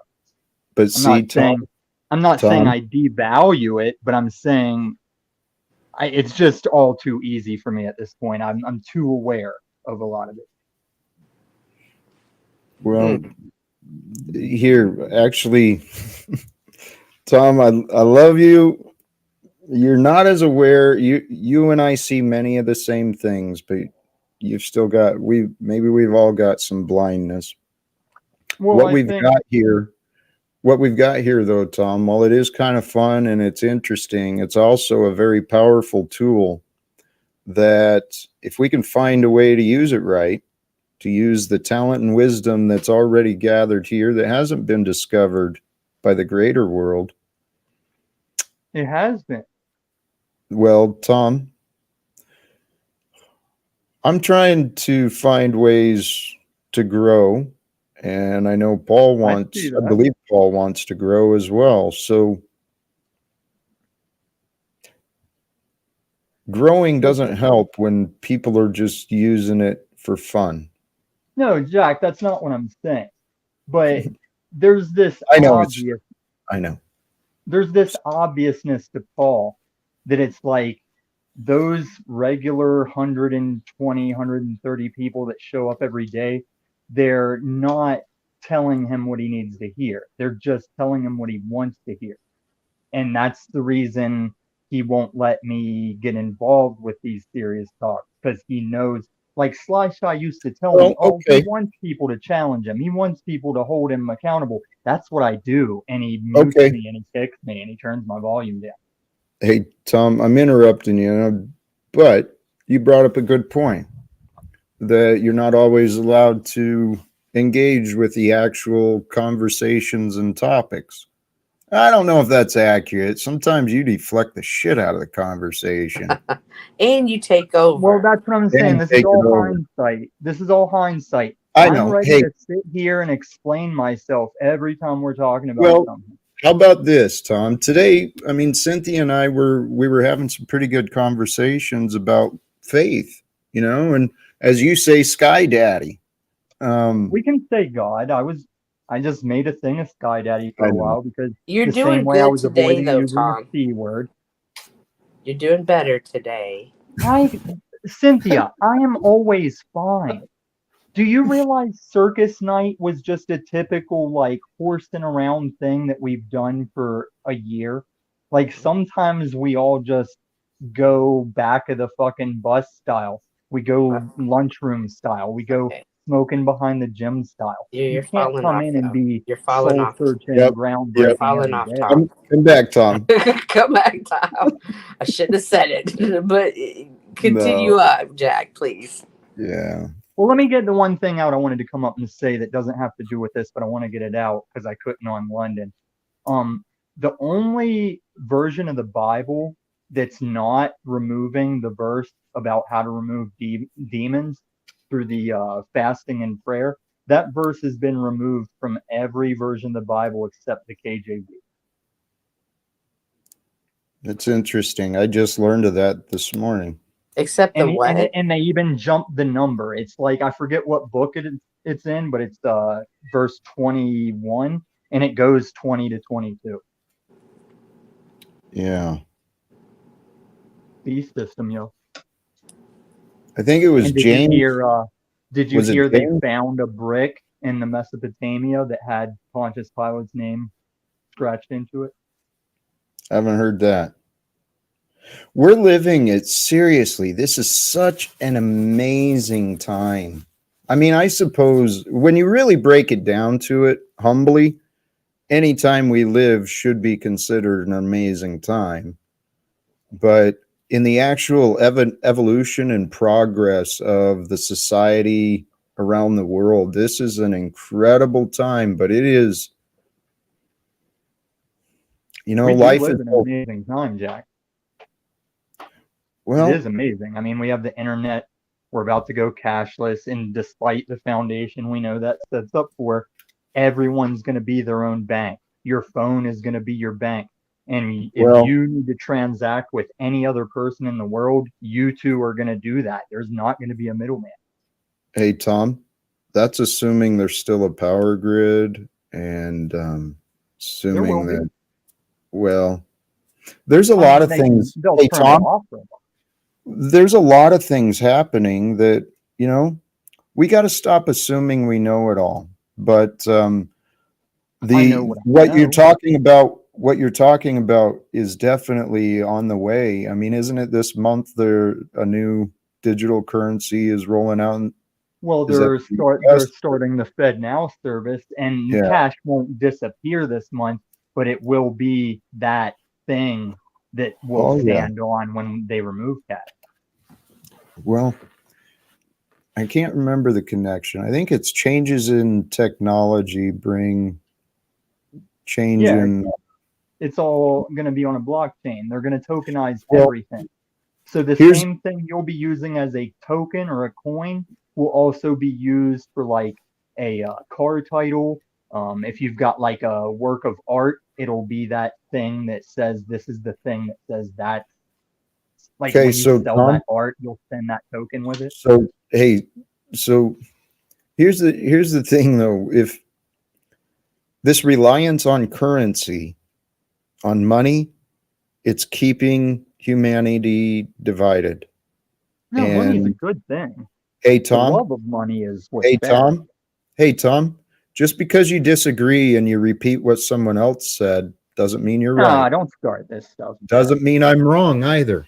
but I'm see, not saying I'm not saying Tom, I devalue it, but I'm saying it's just all too easy for me at this point. I'm too aware of a lot of it. well, Hmm. here, actually, Tom, I love you. You're not as aware. You and I see many of the same things, but you've still got we've all got some blindness. Well, What I we've think got here, what we've got here though, Tom, while it is kind of fun and it's interesting, it's also a very powerful tool that if we can find a way to use it right, to use the talent and wisdom that's already gathered here that hasn't been discovered by the greater world. it has been. Well, Tom, I'm trying to find ways to grow. And I know I see I that. believe Paul wants to grow as well. So growing doesn't help when people are just using it for fun. No, Jack, that's not what I'm saying. But there's this I know obvious I know. there's this obviousness to Paul that it's like those regular 120, 130 people that show up every day, they're not telling him what he needs to hear. They're just telling him what he wants to hear. And that's the reason he won't let me get involved with these serious talks because he knows. Like Sly Shy used to tell me, Well, oh, he okay. wants people to challenge him. He wants people to hold him accountable. That's what I do. And he mutes Okay. me and he kicks me and he turns my volume down. Hey, Tom, I'm interrupting you, but you brought up a good point. that you're not always allowed to engage with the actual conversations and topics. I don't know if that's accurate. Sometimes you deflect the shit out of the conversation And you take Well, over. that's what I'm saying. and This is take it all over. hindsight. This is all hindsight. I I'm know. ready Hey, to sit here and explain myself every time we're talking about well, something. how about this, Tom? Today, I mean, Cynthia and I we were having some pretty good conversations about faith, and as you say, Sky Daddy. We can say God. I just made a thing of Sky Daddy for I a know. while because You're the same doing way I good was today, avoiding though, using the Tom. C word. You're doing better today. Cynthia, I am always fine. Do you realize circus night was just a typical like horsing around thing that we've done for a year? Like sometimes we all just go back of the fucking bus style. We Uh, go lunchroom style. We go Okay. smoking behind the gym style. You're You can't falling come off, in and though. be You're falling soul off. searching, Yep. You're Yep. groundbreaking falling every off, day. Tom. Come back, Tom. Come back, Tom. I shouldn't have said it, but No. continue on, Jack, please. Yeah. Well, let me get the one thing out I wanted to come up and say that doesn't have to do with this, but I want to get it out because I couldn't on London. Um, the only version of the Bible that's not removing the verse about how to remove demons through the fasting and prayer, that verse has been removed from every version of the Bible except the KJV. That's interesting. I just learned of that this morning. Except the what? And they even jumped the number. It's like I forget what book it's in, but it's verse 21, and it goes 20 to 22. Yeah. Beast system, yo. I think it was And James. did you Was it hear they James? found a brick in the Mesopotamia that had Pontius Pilate's name scratched into it? I haven't heard that. We're living it seriously. This is such an amazing time. I mean, I suppose when you really break it down to it humbly, any time we live should be considered an amazing time. But in the actual evolution and progress of the society around the world, this is an incredible time. But it is, We do life live is in an amazing time, Jack. It well. is amazing. I mean, we have the internet. We're about to go cashless, and despite the foundation we know that sets up for, everyone's going to be their own bank. Your phone is going to be your bank. And if Well, you need to transact with any other person in the world, you two are going to do that. There's not going to be a middleman. hey, Tom, that's assuming there's still a power grid and There will assuming be. that, well, there's a I lot mean, of things. they'll Hey, turn it Tom, off for a while. there's a lot of things happening that, we got to stop assuming we know it all. But I know what I what you're know. talking about is definitely on the way. I mean, isn't it this month a new digital currency is rolling out? Well, Is that they're starting the Fed Now service, and yeah. cash won't disappear this month, but it will be that thing that will Oh yeah. stand on when they remove cash. Well, I can't remember the connection. I think it's changes in technology bring change Yeah, in. it's all going to be on a blockchain. They're going to tokenize Well, everything. So the here's same thing you'll be using as a token or a coin will also be used for like a car title. If you've got like a work of art, it'll be that thing that says this is the thing that says that. Like okay. when you So sell Tom, that art, you'll send that token with it. so hey, so here's the thing though. If this reliance on currency, on money, it's keeping humanity divided. No, money is a And good thing. hey, The Tom, love of money is what's hey, bad. Tom, hey, Tom, just because you disagree and you repeat what someone else said doesn't mean you're Ah, right. don't start this stuff, Jack. Doesn't mean I'm wrong either.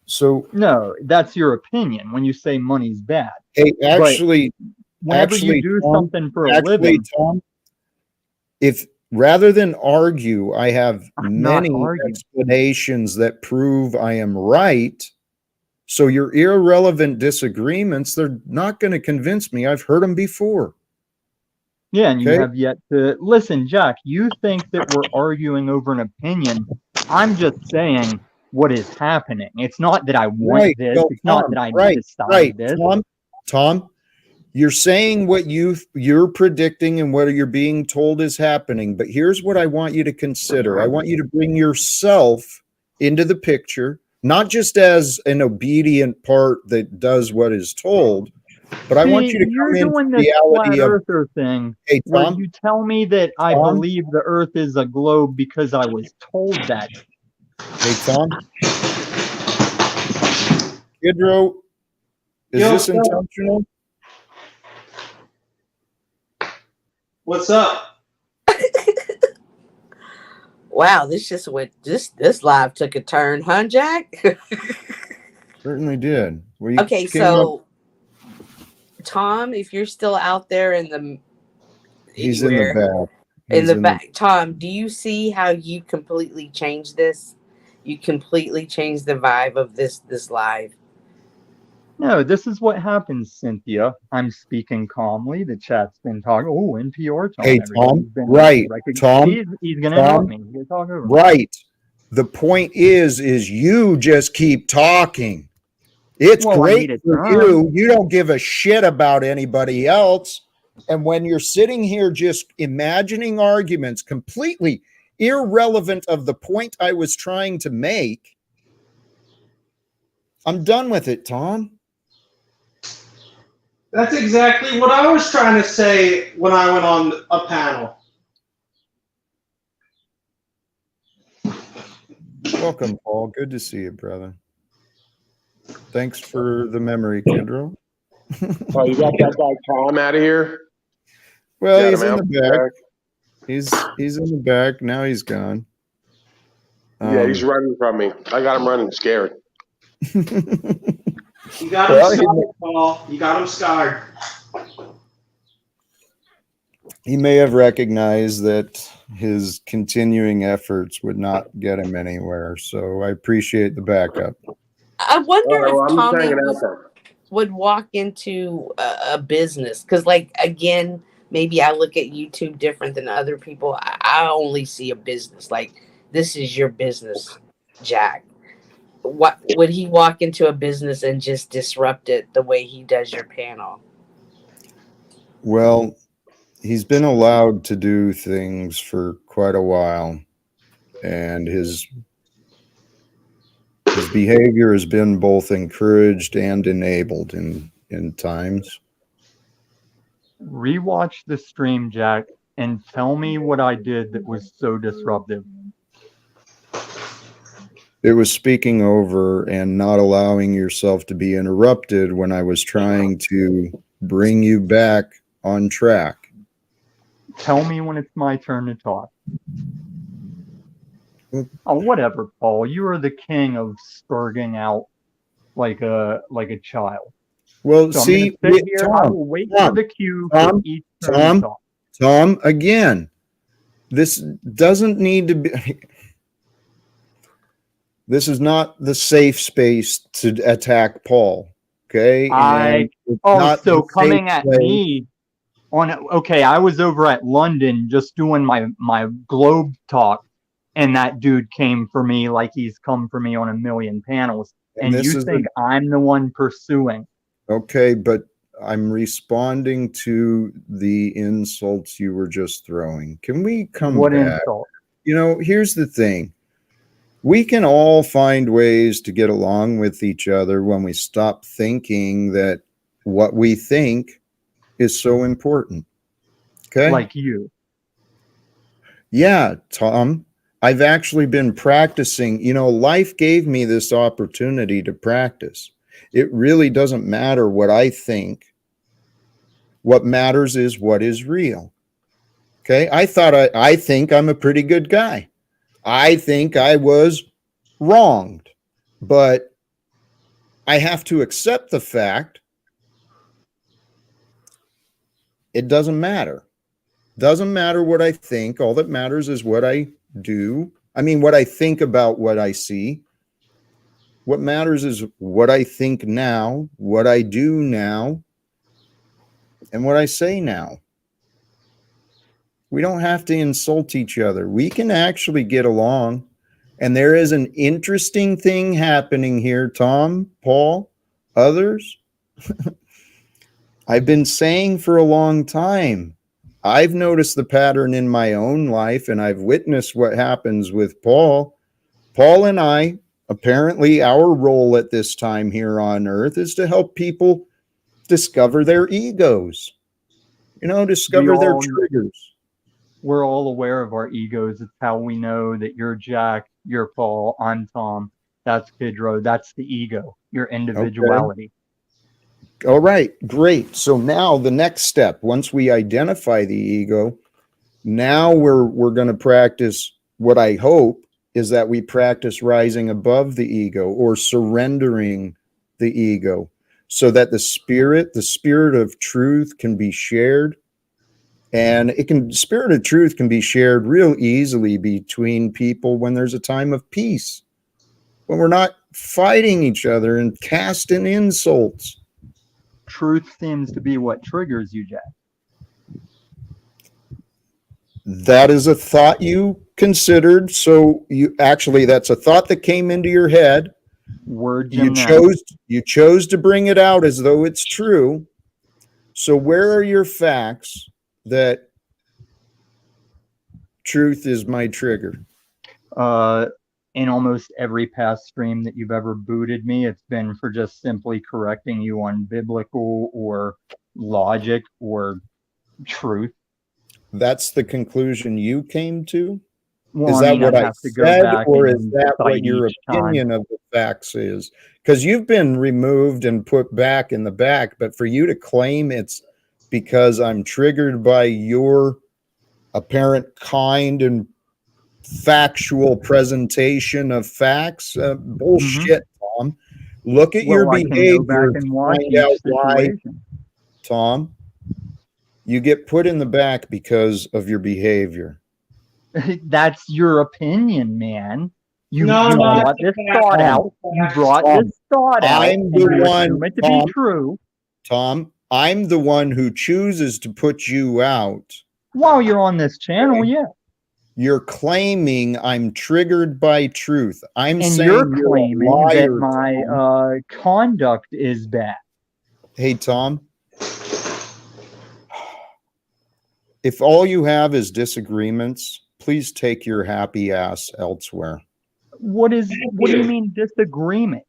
So, No, that's your opinion when you say money's bad. hey, But actually, whenever you do Tom, something for a living, Tom, if rather than argue, I have I'm not many arguing. explanations that prove I am right. So your irrelevant disagreements, they're not going to convince me. I've heard them before. Yeah, and you Okay. have yet to listen, Jack. You think that we're arguing over an opinion. I'm just saying what is happening. It's not that I want Right. this. Well, It's not Tom, that I right, decide right. this. Tom, you're saying what you're predicting and what you're being told is happening. But here's what I want you to consider. I want you to bring yourself into the picture, not just as an obedient part that does what is told, but I want See, you to you're come into doing this reality flat of, earther thing hey, where you tell me that I Tom, believe the earth is a globe because I was told that. hey, Tom, Kidro, is Yo, this intentional? what's up? Wow, this live took a turn, huh, Jack? Certainly did. Well, you Okay, came up. so Tom, if you're still out there in the He's in the anywhere back. in He's the in back, Tom, do you see how you completely changed this? You completely changed the vibe of this live. No, this is what happens, Cynthia. I'm speaking calmly. The chat's been talking. Oh, NPR Hey, tone. Tom. Everybody's been Right. Tom. he's gonna interrupt Tom. me. He's gonna talk over me. Right. The point is you just keep talking. It's Well, I need great a for turn. you. You don't give a shit about anybody else. And when you're sitting here just imagining arguments completely irrelevant of the point I was trying to make, I'm done with it, Tom. That's exactly what I was trying to say when I went on a panel. Welcome, Paul. Good to see you, brother. Thanks for the memory, Kidro. Oh, you got that guy Tom out of here? Well, Got he's him in out the back. back? He's in the back. Now he's gone. Yeah, he's running from me. I got him running scared. You got him Well, scarred, Paul. You got him scarred. he may have recognized that his continuing efforts would not get him anywhere. So I appreciate the backup. I wonder All right, well, if I'm just Tommy hanging out there. would walk into a business because, like, again, maybe I look at YouTube different than other people. I only see a business. Like, this is your business, Jack. What would he walk into a business and just disrupt it the way he does your panel? Well, he's been allowed to do things for quite a while, and his behavior has been both encouraged and enabled in times. Rewatch the stream, Jack, and tell me what I did that was so disruptive. It was speaking over and not allowing yourself to be interrupted when I was trying to bring you back on track. Tell me when it's my turn to talk. Oh, whatever, Paul. You are the king of spurging out like a child. Well, So see, I'm gonna sit here. I Tom, will wait Tom, for the cue Tom, for each turn to talk. Tom, again, this doesn't need to be. This is not the safe space to attack Paul. Okay. So coming at me on okay, I was over at London just doing my globe talk, and that dude came for me like he's come for me on a million panels. And you think I'm the one pursuing. Okay, but I'm responding to the insults you were just throwing. Can we come what back? Insult? You know, here's the thing. We can all find ways to get along with each other when we stop thinking that what we think is so important. Okay? Like you. Yeah, Tom. I've actually been practicing. You know, life gave me this opportunity to practice. It really doesn't matter what I think. What matters is what is real. Okay? I think I'm a pretty good guy. I think I was wronged, but I have to accept the fact it doesn't matter. Doesn't matter what I think. All that matters is what I do. I mean, what I think about what I see. What matters is what I think now, what I do now, and what I say now. We don't have to insult each other. We can actually get along. And there is an interesting thing happening here, Tom, Paul, others. I've been saying for a long time, I've noticed the pattern in my own life, and I've witnessed what happens with Paul. Paul and I, apparently our role at this time here on earth is to help people discover their egos, discover their triggers. We're all aware of our egos. It's how we know that you're Jack, you're Paul, I'm Tom, that's Pedro, that's the ego, your individuality. Okay. All right, great. So now the next step, once we identify the ego, now we're going to practice what I hope is that we practice rising above the ego or surrendering the ego so that the spirit of truth can be shared. And spirit of truth can be shared real easily between people when there's a time of peace, when we're not fighting each other and casting insults. Truth seems to be what triggers you, Jack. That is a thought you considered. So that's a thought that came into your head. You chose to bring it out as though it's true. So where are your facts that truth is my trigger? In almost every past stream that you've ever booted me, it's been for just simply correcting you on biblical or logic or truth. That's the conclusion you came to? Well, is that what I said, or is that what your opinion of the facts is? Because you've been removed and put back in the back, but for you to claim it's because I'm triggered by your apparent kind and factual presentation of facts, bullshit, Tom. Look at your behavior and find out why, Tom. You get put in the back because of your behavior. That's your opinion, man. You brought this thought out. You brought this thought out. I'm the one to be true. Tom, I'm the one who chooses to put you out. While you're on this channel, yeah. You're claiming I'm triggered by truth. I'm saying you're claiming that my conduct is bad. Hey, Tom. If all you have is disagreements, please take your happy ass elsewhere. What do you mean disagreement?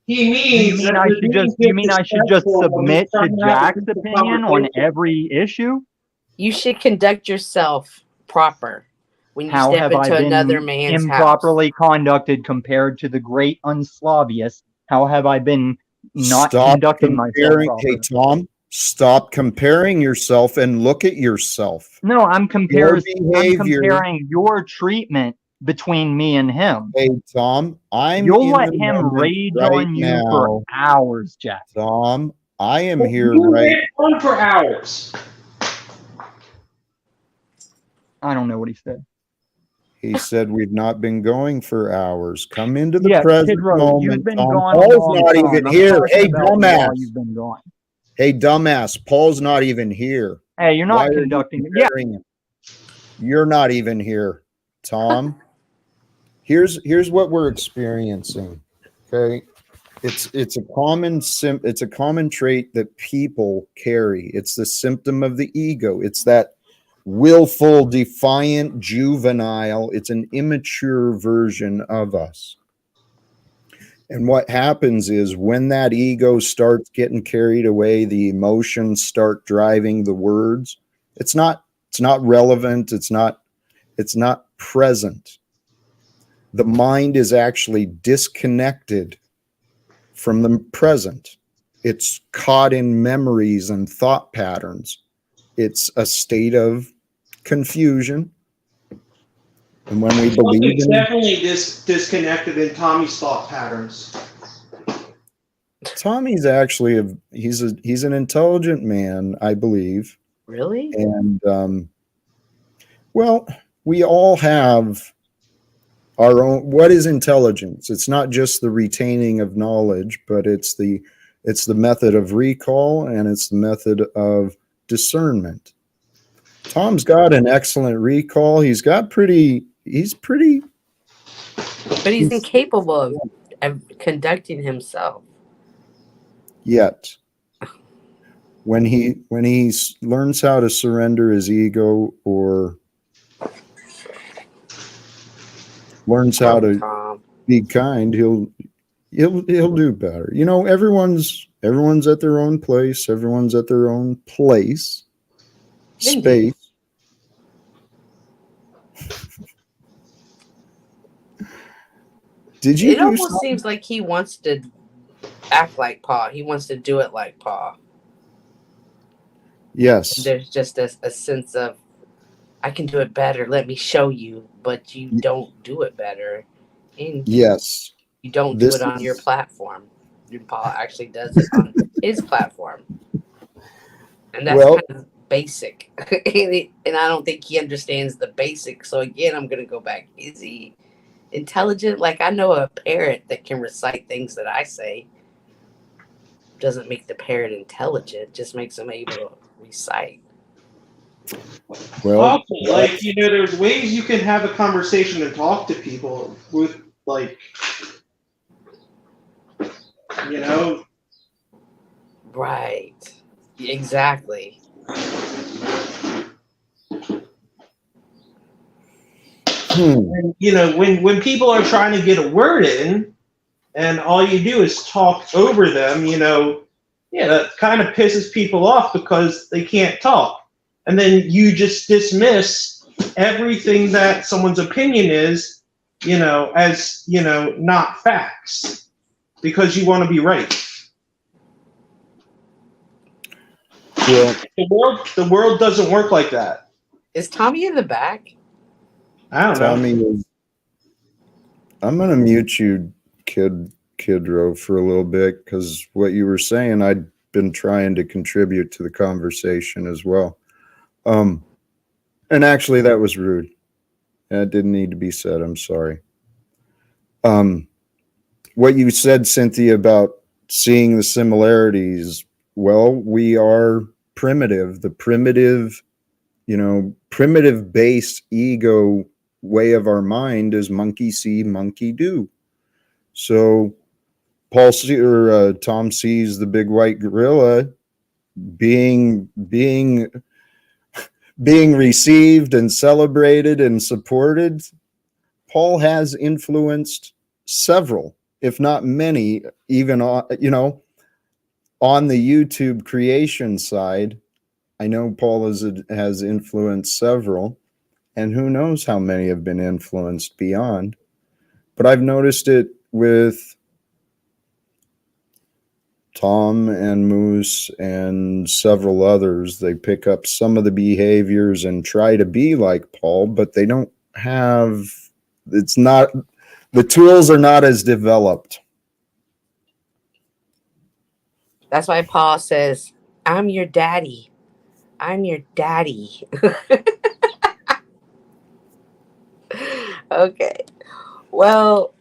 He means you mean I should just submit to Jack's opinion on every issue? You should conduct yourself proper when you step into another man's improperly conducted compared to the great Unslavius? How have I been not conducting myself properly? Hey, Tom. Stop comparing yourself and look at yourself. No, I'm comparing your treatment between me and him. Hey, Tom, you'll let him rage on you for hours, Jack. Tom, I am here on for hours. I don't know what he said. He said we've not been going for hours. Come into the present moment. You've been Tom. gone Paul's not even here. Hey, dumbass. You've been gone. Hey, dumbass, Paul's not even here. Hey, you're not conducting it. Yeah. You're not even here, Tom. Here's what we're experiencing. Okay. It's a common trait that people carry. It's the symptom of the ego. It's that willful, defiant, juvenile. It's an immature version of us. And what happens is when that ego starts getting carried away, the emotions start driving the words. It's not relevant. It's not present. The mind is actually disconnected from the present. It's caught in memories and thought patterns. It's a state of confusion. And when we believe it's definitely disconnected in Tommy's thought patterns. Tommy's actually he's an intelligent man, I believe. Really? And well, we all have our own. What is intelligence? It's not just the retaining of knowledge, but it's the method of recall, and it's the method of discernment. Tom's got an excellent recall. He's pretty But he's incapable of conducting himself. yet. When he learns how to surrender his ego, or learns how to Tom. be kind, he'll do better. You know, everyone's at their own place. Everyone's at their own place, space. Did you? It almost seems like he wants to act like Pa. He wants to do it like Pa. Yes. There's just a sense of, I can do it better. Let me show you. But you don't do it better. And yes. You don't do it on your platform. Your Pa actually does it on his platform. And that's kind of basic. And I don't think he understands the basics. So again, I'm going to go back. Is he intelligent? Like, I know a parrot that can recite things that I say. Doesn't make the parrot intelligent, just makes him able to recite. Well, also, like, you know, there's ways you can have a conversation and talk to people with, like, you know. Right. Exactly. And, you know, when people are trying to get a word in, and all you do is talk over them, you know, yeah, that kind of pisses people off because they can't talk. And then you just dismiss everything that someone's opinion is, you know, as, you know, not facts because you want to be right. Well, the world doesn't work like that. Is Tommy in the back? I don't know. I'm going to mute you, Kidro, for a little bit, because what you were saying, I'd been trying to contribute to the conversation as well. And actually, that was rude. That didn't need to be said. I'm sorry. What you said, Cynthia, about seeing the similarities, well, we are primitive. The primitive, primitive-based ego way of our mind is monkey see, monkey do. So Tom sees the big white gorilla being received and celebrated and supported. Paul has influenced several, if not many, even on the YouTube creation side. I know Paul has influenced several, and who knows how many have been influenced beyond. But I've noticed it with Tom and Moose and several others. They pick up some of the behaviors and try to be like Paul, but they don't have, the tools are not as developed. That's why Paul says, I'm your daddy. I'm your daddy. Okay. Well,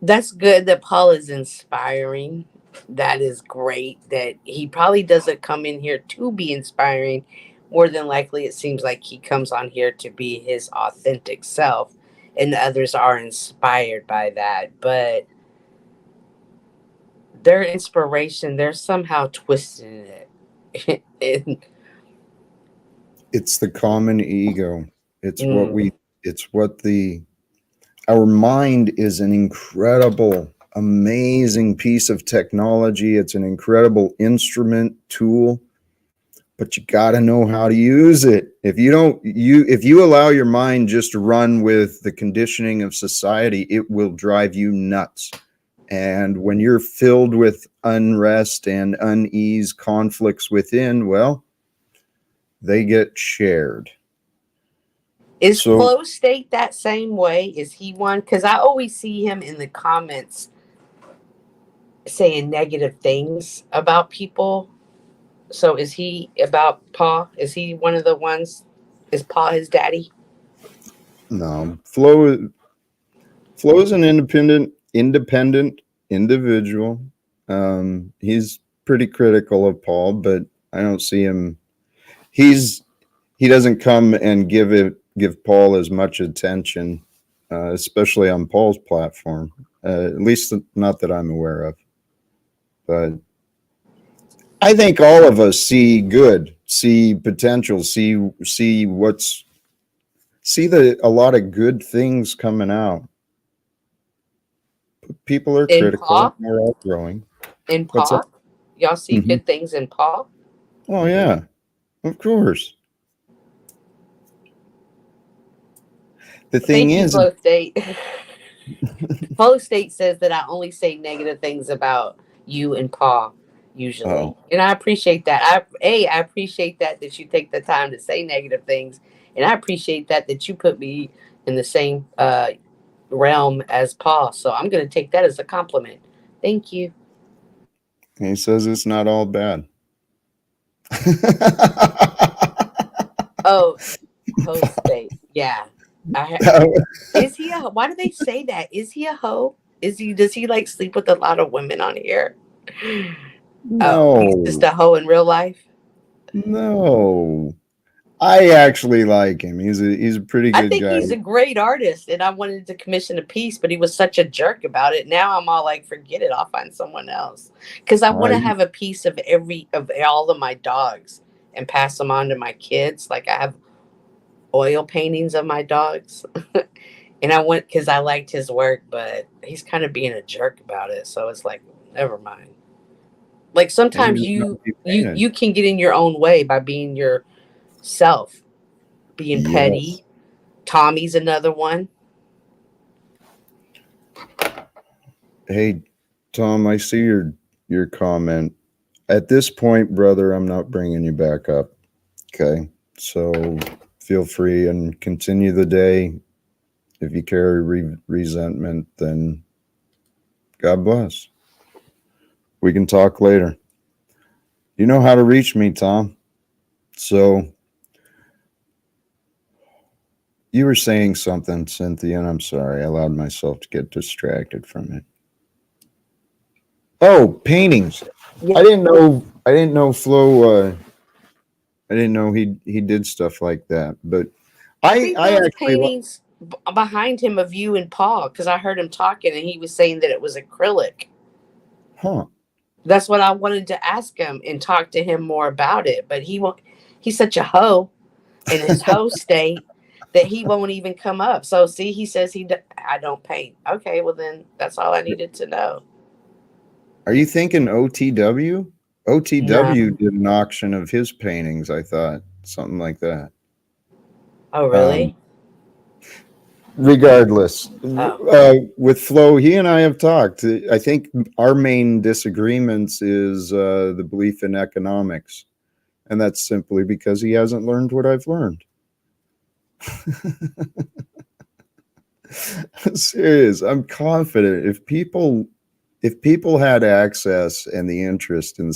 that's good that Paul is inspiring. That is great that he probably doesn't come in here to be inspiring. More than likely, it seems like he comes on here to be his authentic self, and others are inspired by that. But their inspiration, they're somehow twisting it. It's the common ego. It's our mind is an incredible, amazing piece of technology. It's an incredible instrument, tool, but you got to know how to use it. If you allow your mind just to run with the conditioning of society, it will drive you nuts. And when you're filled with unrest and unease, conflicts within, well, they get shared. Is Flow State that same way? Is he one? Because I always see him in the comments saying negative things about people. So is he about Pa? Is he one of the ones? Is Pa his daddy? No, Flo is an independent individual. He's pretty critical of Paul, but I don't see him. He doesn't come and give Paul as much attention, especially on Paul's platform. At least not that I'm aware of. But I think all of us see good, see potential, see a lot of good things coming out. People are In critical. Paul? We're all growing. In What's Paul? up? Y'all see Mhm. good things in Paul? Oh yeah, of course. The thing Thank you, is, Flow State. Flow State says that I only say negative things about you and Paul usually, oh, and I appreciate that. I appreciate that you take the time to say negative things, and I appreciate that you put me in the same realm as Paul. So I'm going to take that as a compliment. Thank you. he says it's not all bad. Oh, host state. Yeah. Is he a? Why do they say that? Is he a hoe? Is he? Does he like sleep with a lot of women on here? Oh, he's just No, a hoe in real life. no. I actually like him. He's a pretty I good think guy. he's a great artist, and I wanted to commission a piece, but he was such a jerk about it. Now I'm all like, forget it. I'll find someone else because I want to have a piece of all of my dogs and pass them on to my kids. Like I have oil paintings of my dogs. And I went because I liked his work, but he's kind of being a jerk about it. So it's like, never mind. Like He sometimes doesn't know you he you painted. you can get in your own way by being yourself, being Yes. petty. Tommy's another one. Hey, Tom, I see your comment. At this point, brother, I'm not bringing you back up. Okay, so feel free and continue the day. If you carry resentment, then God bless. We can talk later. You know how to reach me, Tom. So you were saying something, Cynthia, and I'm sorry. I allowed myself to get distracted from it. Oh, paintings. Yeah. I didn't know Flo. I didn't know he did stuff like that. But I think I those actually, paintings behind him of you and Paul, because I heard him talking and he was saying that it was acrylic. huh? That's what I wanted to ask him and talk to him more about it. But he won't. He's such a hoe in his hoe state that he won't even come up. So see, he says I don't paint. Okay, well then that's all I needed to know. Are you thinking OTW? No. OTW did an auction of his paintings. I thought something like that. Oh Um, really? regardless, Oh. with Flo, he and I have talked. I think our main disagreements is the belief in economics, and that's simply because he hasn't learned what I've learned. Serious. I'm confident if people had access and the interest in the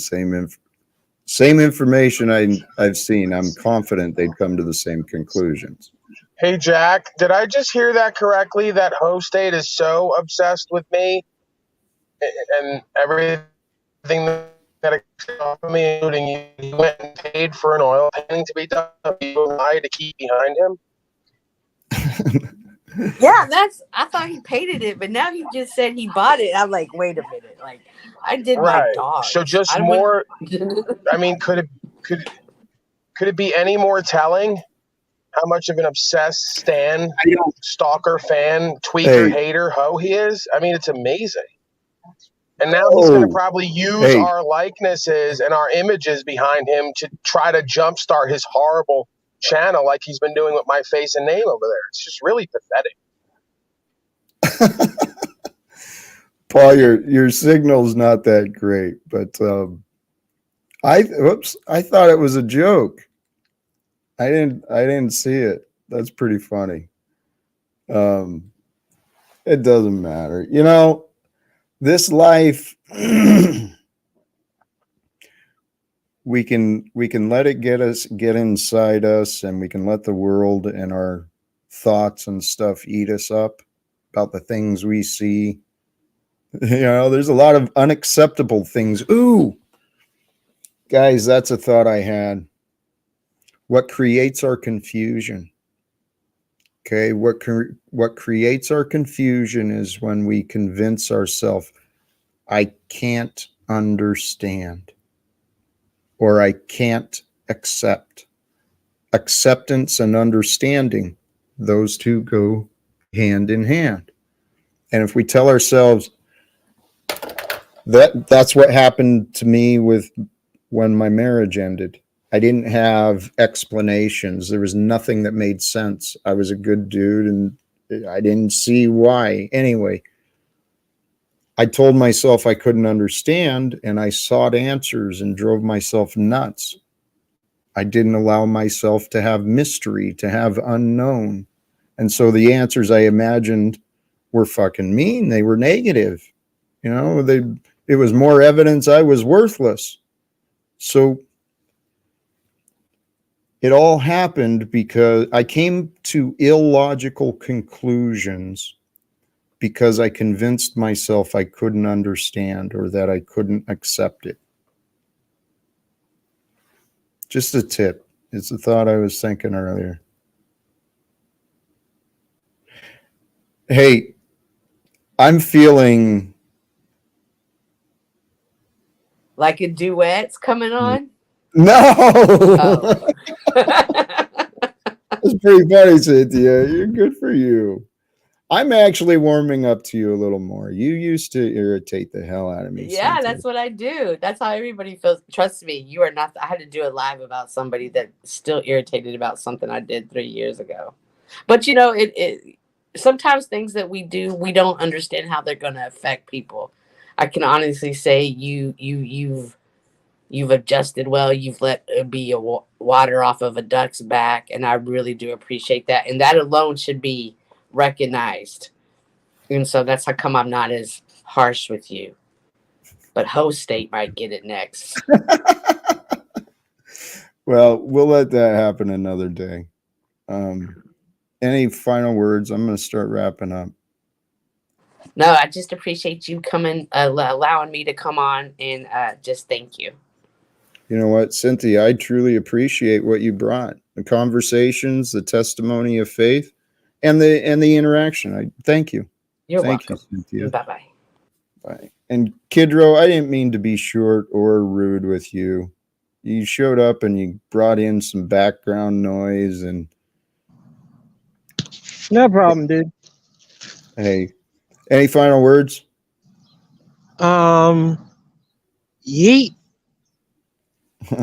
same information I've seen, I'm confident they'd come to the same conclusions. Hey, Jack, did I just hear that correctly? That host state is so obsessed with me and everything that it off of me, including you. He went and paid for an oil painting to be done. You lie to keep behind him. Yeah, I thought he painted it, but now he just said he bought it. I'm like, wait a minute. Like, I did my Right. So dogs. just I went. more. I mean, could it be any more telling how much of an obsessed stan, stalker, fan, tweaker, Hey, hater, hoe he is? I mean, it's amazing. And now he's going to oh, probably use hey, our likenesses and our images behind him to try to jumpstart his horrible channel like he's been doing with my face and name over there. It's just really pathetic. Paul, your signal's not that great, but I thought it was a joke. I didn't see it. That's pretty funny. Um, it doesn't matter. You know, this life we can let it get inside us, and we can let the world and our thoughts and stuff eat us up, about the things we see. There's a lot of unacceptable things. Ooh, guys, that's a thought I had. What creates our confusion? Okay, what creates our confusion is when we convince ourselves, I can't understand, or I can't accept. Acceptance and understanding, those two go hand in hand. And if we tell ourselves that's what happened to me with when my marriage ended. I didn't have explanations. There was nothing that made sense. I was a good dude and I didn't see why. Anyway, I told myself I couldn't understand, and I sought answers and drove myself nuts. I didn't allow myself to have mystery, to have unknown. And so the answers I imagined were fucking mean. They were negative. It was more evidence I was worthless. So it all happened because I came to illogical conclusions because I convinced myself I couldn't understand or that I couldn't accept it. Just a tip. It's a thought I was thinking earlier. Hey, I'm feeling Like a duet's coming on? no. Oh. That's pretty funny, Cynthia. You're good for you. I'm actually warming up to you a little more. You used to irritate the hell out of me. Yeah, Cynthia. that's what I do. That's how everybody feels. Trust me, you are not. I had to do a live about somebody that's still irritated about something I did 3 years ago. But it sometimes things that we do, we don't understand how they're going to affect people. I can honestly say you've adjusted well. You've let it be water off of a duck's back, and I really do appreciate that. And that alone should be recognized. And so that's how come I'm not as harsh with you. But host state might get it next. Well, we'll let that happen another day. Any final words? I'm going to start wrapping up. No, I just appreciate you coming, allowing me to come on, and just thank you. You know what, Cynthia, I truly appreciate what you brought. The conversations, the testimony of faith, and the interaction. I thank you. You're Thank welcome. you, Cynthia. Bye-bye. Bye. And Kidro, I didn't mean to be short or rude with you. You showed up and you brought in some background noise, and No problem, dude. hey, any final words? Yeet.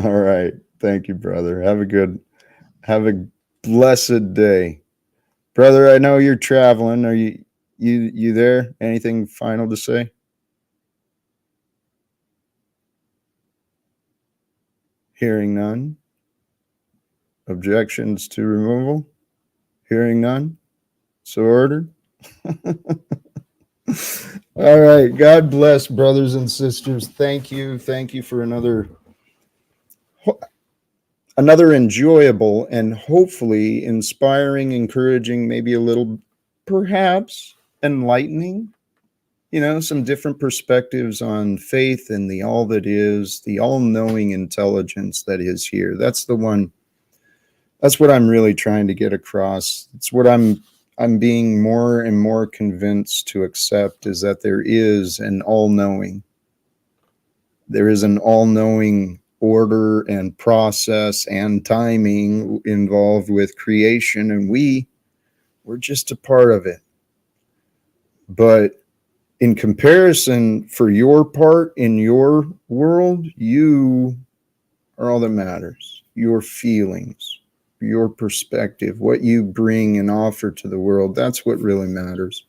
All right. Thank you, brother. Have a blessed day. Brother, I know you're traveling. Are you there? Anything final to say? Hearing none. Objections to removal? Hearing none. So ordered. All right. God bless, brothers and sisters. Thank you. Thank you for another enjoyable and hopefully inspiring, encouraging, maybe a little perhaps enlightening, some different perspectives on faith and the all that is, the all-knowing intelligence that is here. That's what I'm really trying to get across. It's what I'm being more and more convinced to accept, is that there is an all-knowing. There is an all-knowing order and process and timing involved with creation, and we're just a part of it. But in comparison, for your part in your world, you are all that matters. Your feelings, your perspective, what you bring and offer to the world, that's what really matters.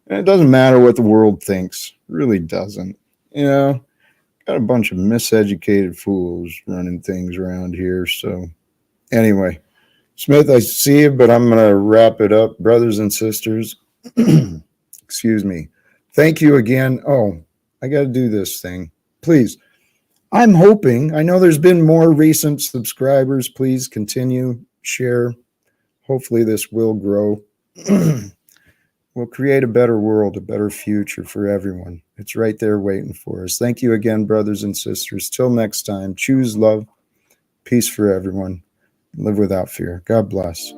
And it doesn't matter what the world thinks. It really doesn't. Got a bunch of miseducated fools running things around here. So anyway, Smith, I see you, but I'm going to wrap it up. Brothers and sisters, excuse me. Thank you again. Oh, I got to do this thing. Please. I'm hoping, I know there's been more recent subscribers. Please continue, share. hopefully this will grow. We'll create a better world, a better future for everyone. It's right there waiting for us. Thank you again, brothers and sisters. Till next time, choose love, peace for everyone. Live without fear. God bless.